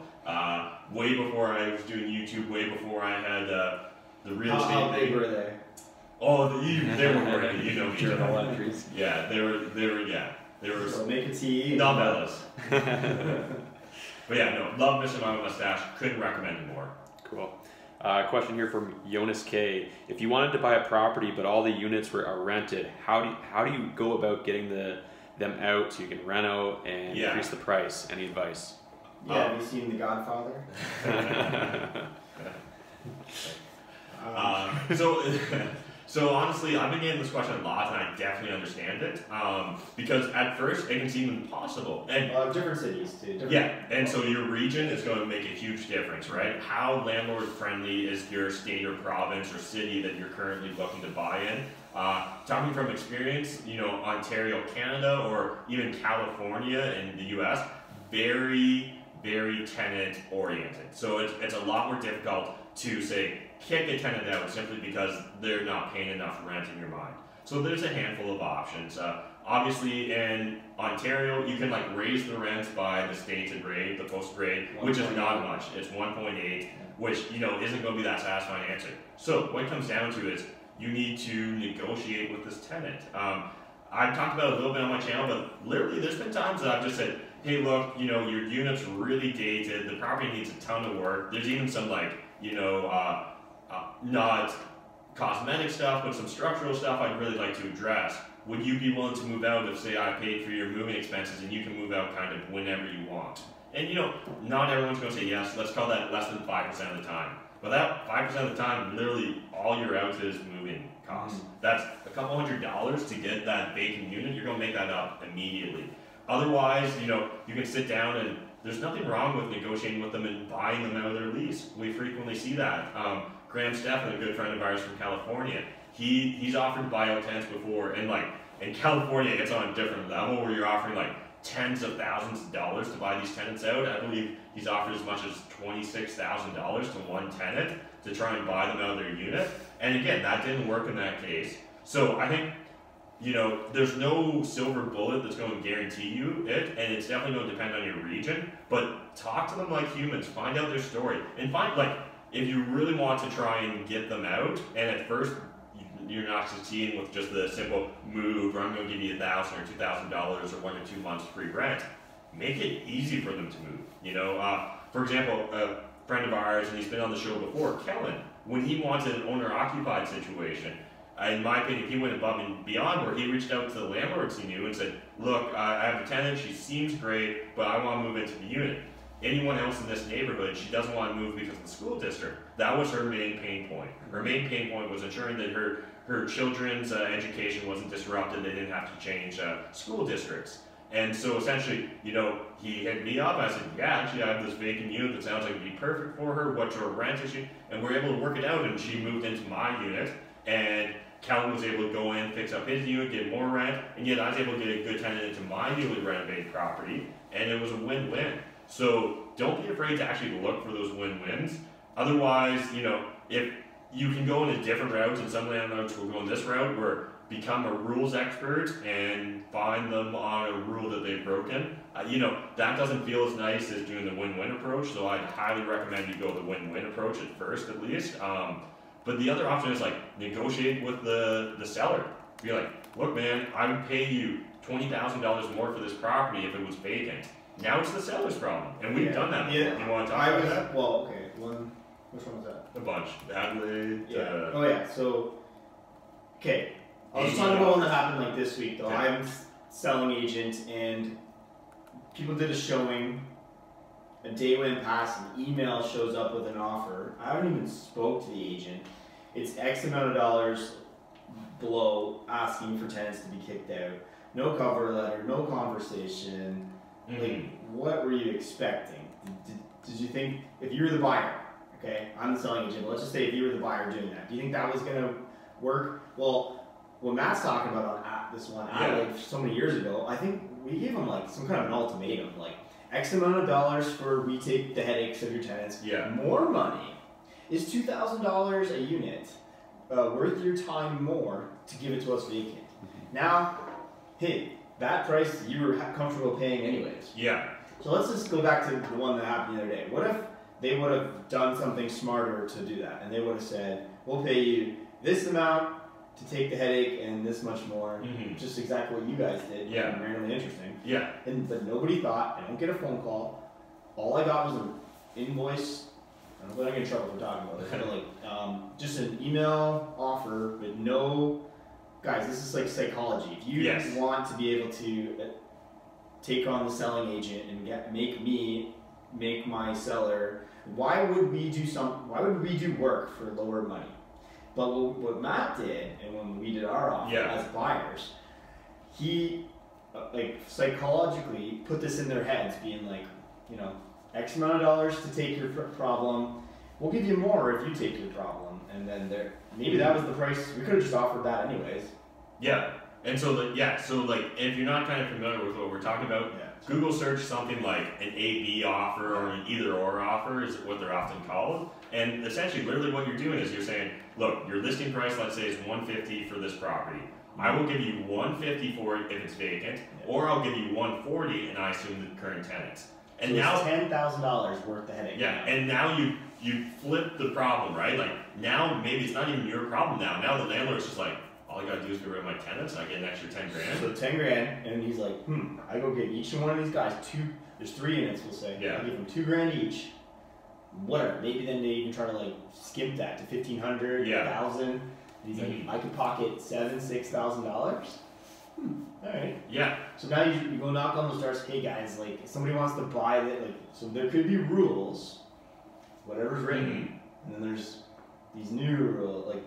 Way before I was doing YouTube, way before I had the real estate. How big were they? Oh, they were working, me. Journal entries. Yeah, they were. So make a tea. Novellas. But yeah, no, love Mr. Money Mustache. Couldn't recommend it more. Cool. Question here from Jonas K. If you wanted to buy a property but all the units are rented, how do you go about getting them out so you can rent out and increase the price? Any advice? Yeah, have you seen The Godfather? So honestly, I've been getting this question a lot, and I definitely understand it. Because at first, it can seem impossible. And different cities too. And so your region is going to make a huge difference, right? How landlord friendly is your state or province or city that you're currently looking to buy in? Talking from experience, Ontario, Canada, or even California in the US, very, very tenant oriented. So it's a lot more difficult to say, kick a tenant out simply because they're not paying enough rent in your mind. So there's a handful of options. Obviously, in Ontario, you can like raise the rent by the stated rate, the posted rate, which is not much. It's 1.8, which isn't going to be that satisfying answer. So what it comes down to is you need to negotiate with this tenant. I've talked about it a little bit on my channel, but literally there's been times that I've just said, hey, look, your unit's really dated. The property needs a ton of work. There's even some like not cosmetic stuff, but some structural stuff I'd really like to address. Would you be willing to move out if, say, I paid for your moving expenses and you can move out kind of whenever you want? And not everyone's going to say yes. Let's call that less than 5% of the time. But that 5% of the time, literally all you're out is moving costs. That's a couple $100 to get that vacant unit. You're going to make that up immediately. Otherwise, you can sit down and there's nothing wrong with negotiating with them and buying them out of their lease. We frequently see that. Graham Stephan, a good friend of ours from California, he's offered to buy out tenants before, and like in California, it's on a different level where you're offering like tens of thousands of dollars to buy these tenants out. I believe he's offered as much as $26,000 to one tenant to try and buy them out of their unit. And again, that didn't work in that case. So I think there's no silver bullet that's going to guarantee you it, and it's definitely going to depend on your region. But talk to them like humans, find out their story, and find like. If you really want to try and get them out, and at first you're not succeeding with just the simple move, or I'm going to give you $1,000 or $2,000 or 1 or 2 months free rent, make it easy for them to move. For example, a friend of ours, and he's been on the show before, Kellen, when he wanted an owner-occupied situation, in my opinion, he went above and beyond where he reached out to the landlords he knew and said, look, I have a tenant, she seems great, but I want to move into the unit. Anyone else in this neighborhood, she doesn't want to move because of the school district. That was her main pain point. Her main pain point was ensuring that her children's education wasn't disrupted. They didn't have to change school districts. And so essentially, he hit me up. I said, yeah, actually, I have this vacant unit that sounds like it'd be perfect for her. What's her rent issue? And we're able to work it out, and she moved into my unit. And Kellen was able to go in, fix up his unit, get more rent, and yet I was able to get a good tenant into my newly renovated property, and it was a win-win. So don't be afraid to actually look for those win-wins. Otherwise, if you can go in a different route, and some landlords will go in this route, where become a rules expert and find them on a rule that they've broken. That doesn't feel as nice as doing the win-win approach. So I'd highly recommend you go the win-win approach at first, at least. But the other option is like negotiate with the seller. Be like, look, man, I would pay you $20,000 more for this property if it was vacant. Now it's the seller's problem, and we've done that before. You want to talk about that? Well, okay. Which one was that? A bunch. Adelaide. So, okay. I was talking about one that happened like this week, though. Okay. I'm selling agent, and people did a showing. A day went past, an email shows up with an offer. I haven't even spoke to the agent. It's X amount of dollars below, asking for tenants to be kicked out. No cover letter, no conversation. Like, what were you expecting? Did you think, if you were the buyer, okay, I'm the selling agent, let's just say if you were the buyer doing that, do you think that was going to work? Well, what Matt's talking about on this one, like so many years ago, I think we gave him like some kind of an ultimatum, like X amount of dollars for we take the headaches of your tenants. More money is $2,000 a unit worth your time more to give it to us vacant. Now, hey, that price you were comfortable paying anyways. So let's just go back to the one that happened the other day. What if they would have done something smarter to do that, and they would have said, we'll pay you this amount to take the headache and this much more, just exactly what you guys did, randomly interesting. But nobody thought, I don't get a phone call, all I got was an invoice. I don't know if I get in trouble for talking about it, kind of like just an email offer with no. Guys, this is like psychology. If you want to be able to take on the selling agent and make my seller, why would we do work for lower money? But what Matt did, and when we did our offer as buyers, he psychologically put this in their heads, being like, X amount of dollars to take your problem. We'll give you more if you take your problem. And then maybe that was the price. We could have just offered that anyways. And so like if you're not kind of familiar with what we're talking about, Google search something like an A/B offer or an either/or offer is what they're often called. And essentially, literally what you're doing is you're saying, look, your listing price, let's say, is $150 for this property. I will give you $150 for it if it's vacant, or I'll give you $140 and I assume the current tenants. And so now it's $10,000 worth of headache. Yeah, and now you flip the problem, right? Like now maybe it's not even your problem now. Now the landlord's just like, all I gotta do is get rid of my tenants, and I get an extra 10 grand. So 10 grand, and he's like, I go get each one of these guys there's 3 units, we'll say. Yeah. I give them 2 grand each. Whatever. Maybe then they even try to like skimp that to 1,500, 1,000. And he's like, I could pocket $6,000. All right. Yeah. So now you go knock on those doors. Hey guys, like if somebody wants to buy it, like so there could be rules, whatever's written, and then there's these new rules, like.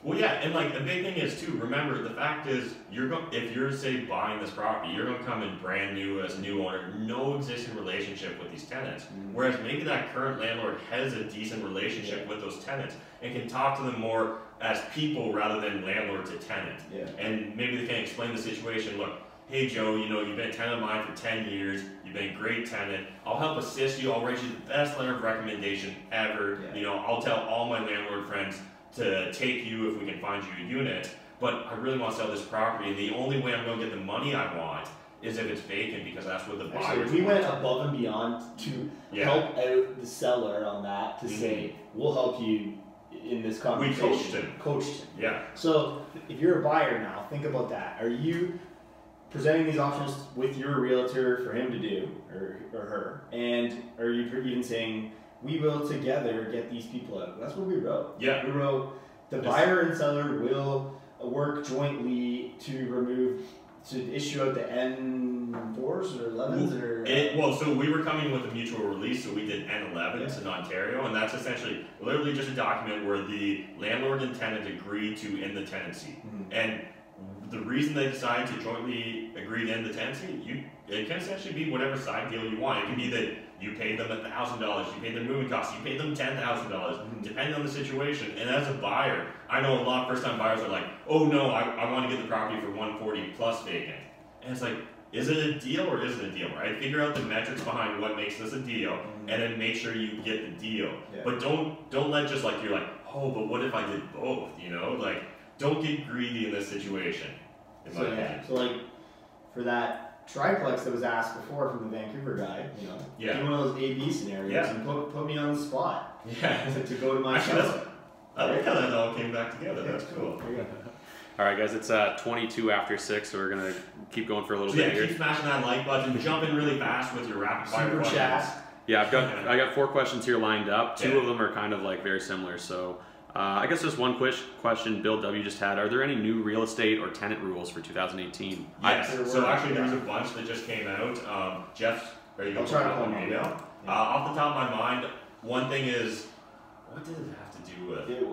Well, yeah, and like the big thing is too. Remember, the fact is, if you're say buying this property, you're gonna come in brand new as a new owner, no existing relationship with these tenants. Whereas maybe that current landlord has a decent relationship with those tenants and can talk to them more as people rather than landlord to tenant. Yeah. And maybe they can explain the situation. Look, hey Joe, you've been a tenant of mine for 10 years. You've been a great tenant. I'll help assist you. I'll write you the best letter of recommendation ever. Yeah. I'll tell all my landlord friends to take you if we can find you a unit, but I really want to sell this property, and the only way I'm going to get the money I want is if it's vacant, because that's what the buyers we want. went above and beyond to help out the seller on that, to say, we'll help you in this conversation. We coached him. Yeah. So if you're a buyer now, think about that. Are you presenting these options with your realtor for him to do, or her, and are you even saying, we will together get these people out? That's what we wrote. Yeah. We wrote, the buyer and seller will work jointly to issue out the N4s or 11s so we were coming with a mutual release, so we did N11s in Ontario, and that's essentially literally just a document where the landlord and tenant agree to end the tenancy. And the reason they decide to jointly agree to end the tenancy, it can essentially be whatever side deal you want. It can be that you paid them $1,000, you paid them moving costs, you paid them $10,000, depending on the situation. And as a buyer, I know a lot of first-time buyers are like, oh no, I want to get the property for $140 plus vacant. And it's like, is it a deal or isn't it a deal, right? Figure out the metrics behind what makes this a deal, and then make sure you get the deal. Yeah. But don't let just like, you're like, oh, but what if I did both, Like, don't get greedy in this situation, in my opinion. So like, for that triplex that was asked before from the Vancouver guy, do one of those A/B scenarios and put me on the spot. Yeah. to go to my show. I like how that all came back together. That's cool. All right, guys, it's 22 after 6, so we're gonna keep going for a little bit here. Keep smashing that like button. Jump in really fast with your rapid fire Super questions. chat. Yeah, I got 4 questions here lined up. 2 of them are kind of like very similar. So I guess just one question Bill W just had. Are there any new real estate or tenant rules for 2018? Yes. So actually, there's a bunch that just came out. Jeff, are you going to try to call me email? Off the top of my mind, one thing is, what did it have to do with? It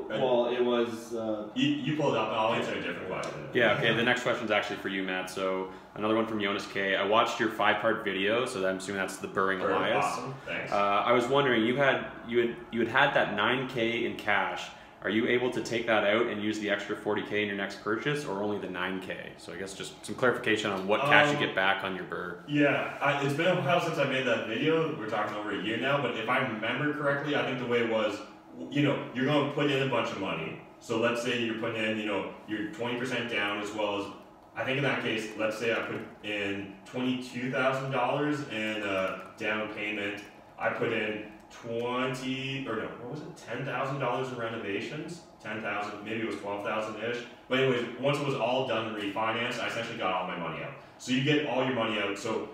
was. You pulled it up, and I'll answer a different question. Yeah. Okay. The next question is actually for you, Matt. So another one from Jonas K. I watched your 5-part video, so I'm assuming that's the Burring Elias. Awesome. Thanks. I was wondering, you had that $9K in cash. Are you able to take that out and use the extra $40K in your next purchase, or only the $9K? So I guess just some clarification on what cash you get back on your BRRRR. Yeah, it's been a while since I made that video. We're talking over a year now, but if I remember correctly, I think the way it was, you're going to put in a bunch of money. So let's say you're putting in, your 20% down, as well as, I think in that case, let's say I put in $22,000 in down payment. I put in $10,000 in renovations, 10,000, maybe it was 12,000-ish. But anyways, once it was all done and refinanced, I essentially got all my money out. So you get all your money out. So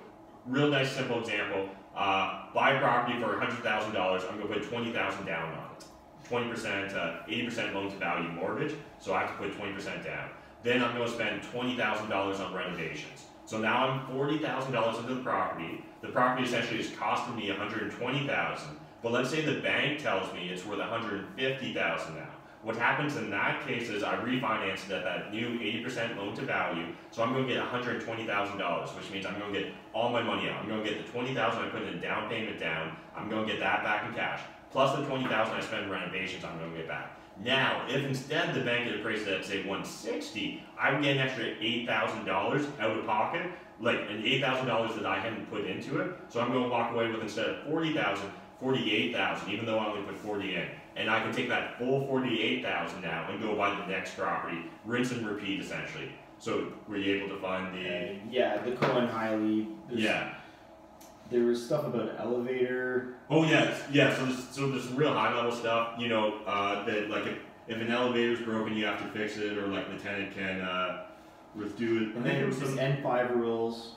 real nice, simple example, buy a property for $100,000, I'm gonna put $20,000 down on it. 20%, 80% loan to value mortgage, so I have to put 20% down. Then I'm gonna spend $20,000 on renovations. So now I'm $40,000 into the property. The property essentially is costing me $120,000. But let's say the bank tells me it's worth $150,000 now. What happens in that case is I refinance it at that new 80% loan to value, so I'm going to get $120,000, which means I'm going to get all my money out. I'm going to get the $20,000 I put in down payment down, I'm going to get that back in cash, plus the $20,000 I spend in renovations I'm going to get back. Now, if instead the bank had appraised it at say 160, I would get an extra $8,000 out of pocket, like an $8,000 that I hadn't put into it. So I'm going to walk away with, instead of 40,000, 48,000, even though I only put 40 in. And I can take that full 48,000 now and go buy the next property, rinse and repeat essentially. So were you able to find the? Yeah, the Cohen Highly. Yeah. There was stuff about elevator. Oh yeah, yeah. So there's some real high level stuff. You know, that like if an elevator's broken, you have to fix it, or like the tenant can do it. And then there was some N5 rules.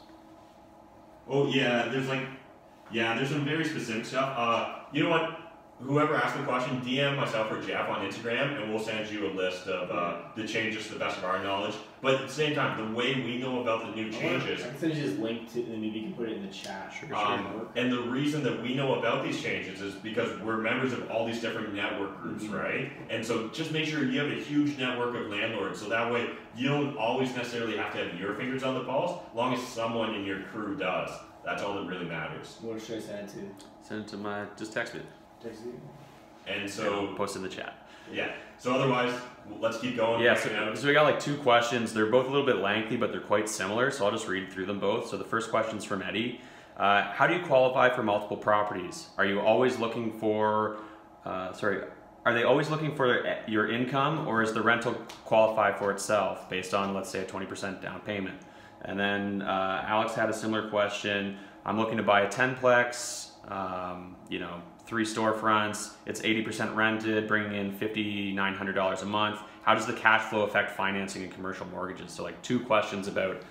Oh yeah, there's some very specific stuff. You know what? Whoever asked the question, DM myself or Jeff on Instagram, and we'll send you a list of the changes to the best of our knowledge. But at the same time, the way we know about the new changes. I can send you this link to, and maybe you can put it in the chat. Sure. And the reason that we know about these changes is because we're members of all these different network groups, right? And so just make sure you have a huge network of landlords, so that way you don't always necessarily have to have your fingers on the pulse, as long as someone in your crew does. That's all that really matters. What should I send it to? Send it to my, just text me. Text you. And so Post in the chat. Yeah. So otherwise, let's keep going. Yeah. So we got like 2 questions. They're both a little bit lengthy, but they're quite similar. So I'll just read through them both. So the first question's from Eddie. How do you qualify for multiple properties? Are you always looking for? Are they always looking for your income, or is the rental qualify for itself based on, let's say, a 20% down payment? And then Alex had a similar question. I'm looking to buy a 10-plex. 3 storefronts, it's 80% rented, bringing in $5,900 a month. How does the cash flow affect financing and commercial mortgages? So like 2 questions about,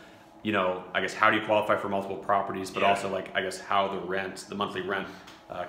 I guess how do you qualify for multiple properties, but also like, I guess how the monthly rent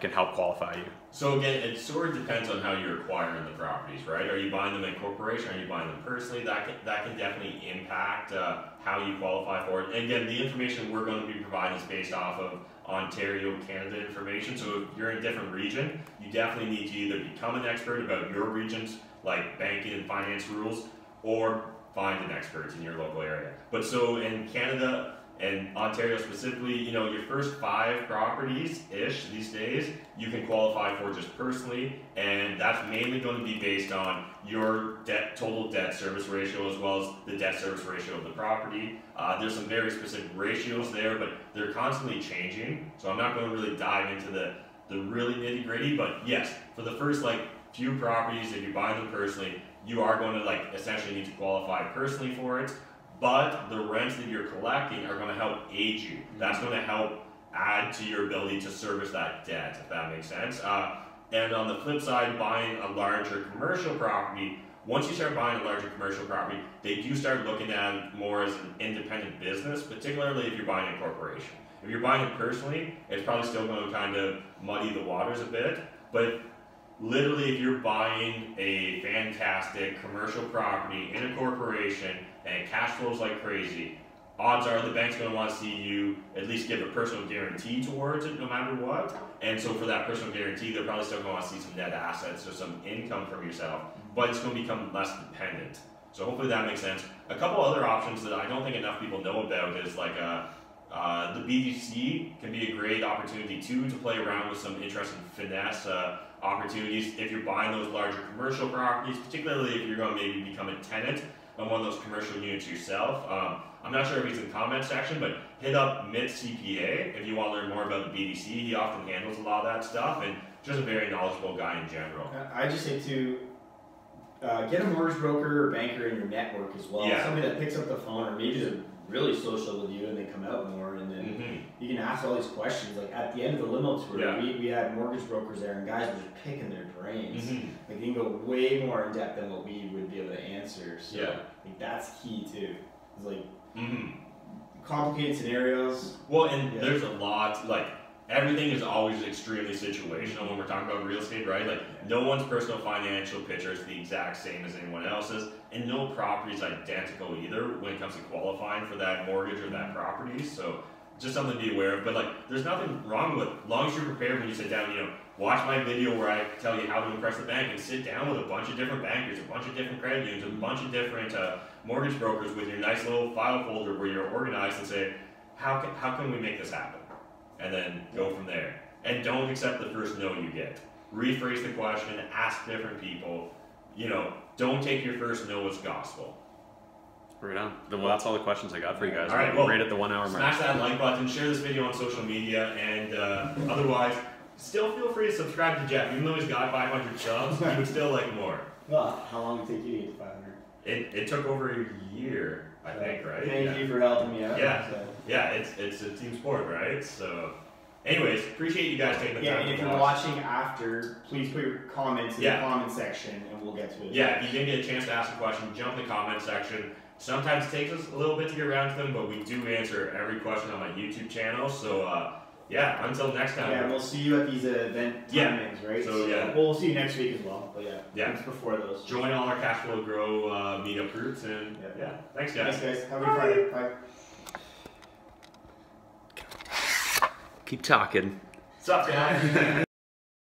can help qualify you. So again, it sort of depends on how you're acquiring the properties, right? Are you buying them in corporation? Are you buying them personally? That can definitely impact how you qualify for it. And again, the information we're going to be providing is based off of Ontario, Canada information. So if you're in a different region, you definitely need to either become an expert about your region's like banking and finance rules, or find an expert in your local area. But so in Canada and Ontario specifically, your first 5 properties-ish these days, you can qualify for just personally, and that's mainly going to be based on your total debt service ratio, as well as the debt service ratio of the property. There's some very specific ratios there, but they're constantly changing, so I'm not going to really dive into the really nitty-gritty, but yes, for the first few properties, if you're buying them personally, you are going to essentially need to qualify personally for it. But the rents that you're collecting are going to help aid you. That's going to help add to your ability to service that debt, if that makes sense. And on the flip side, buying a larger commercial property, once you start buying a larger commercial property, they do start looking at it more as an independent business, particularly if you're buying a corporation. If you're buying it personally, it's probably still going to kind of muddy the waters a bit, but literally, if you're buying a fantastic commercial property in a corporation and cash flows like crazy, odds are the bank's going to want to see you at least give a personal guarantee towards it no matter what. And so for that personal guarantee, they're probably still going to want to see some net assets or some income from yourself, but it's going to become less dependent. So hopefully that makes sense. A couple other options that I don't think enough people know about is the BDC can be a great opportunity too to play around with some interesting finesse opportunities if you're buying those larger commercial properties, particularly if you're going to maybe become a tenant on one of those commercial units yourself. I'm not sure if he's in the comment section, but hit up Mitt CPA if you want to learn more about the BDC. He often handles a lot of that stuff, and just a very knowledgeable guy in general. I just say to get a mortgage broker or banker in your network as well. Yeah. Somebody that picks up the phone, or maybe just really social with you and they come out more, and then you can ask all these questions. Like at the end of the limo tour, we had mortgage brokers there, and guys were just picking their brains. Like you can go way more in depth than what we would be able to answer. So like that's key too. It's like complicated scenarios. Well, and there's a lot, everything is always extremely situational when we're talking about real estate, right? No one's personal financial picture is the exact same as anyone else's, and no property is identical either when it comes to qualifying for that mortgage or that property. So just something to be aware of. But there's nothing wrong with, as long as you're prepared when you sit down, watch my video where I tell you how to impress the bank, and sit down with a bunch of different bankers, a bunch of different credit unions, a bunch of different mortgage brokers with your nice little file folder where you're organized, and say, how can we make this happen? And then go from there. And don't accept the first no you get. Rephrase the question, ask different people, you know, don't take your first no as gospel. Right on. Well, that's all the questions I got for you guys. All right, We're well, right at the 1 hour mark. Smash that like button, share this video on social media, and otherwise, still feel free to subscribe to Jeff. Even though he's got 500 subs, he would still like more. Well, how long did it take you to get to 500? It took over a year, I think, right? Thank you for helping me out. Yeah. So. Yeah, it's a team sport, right? So, anyways, appreciate you guys taking the time and if to you're watch. watching after, please put your comments in the comment section, and we'll get to it. Yeah, if you didn't get a chance to ask a question, jump in the comment section. Sometimes it takes us a little bit to get around to them, but we do answer every question on my YouTube channel. So, yeah, until next time. Yeah, we'll see you at these event timings, right? So, yeah. Well, we'll see you next week as well, but Yeah. it's before those. Join all our CashFlow Grow meetup groups, and yeah, thanks guys. Thanks guys, have a good Friday. Bye. Keep talking. What's up, guys?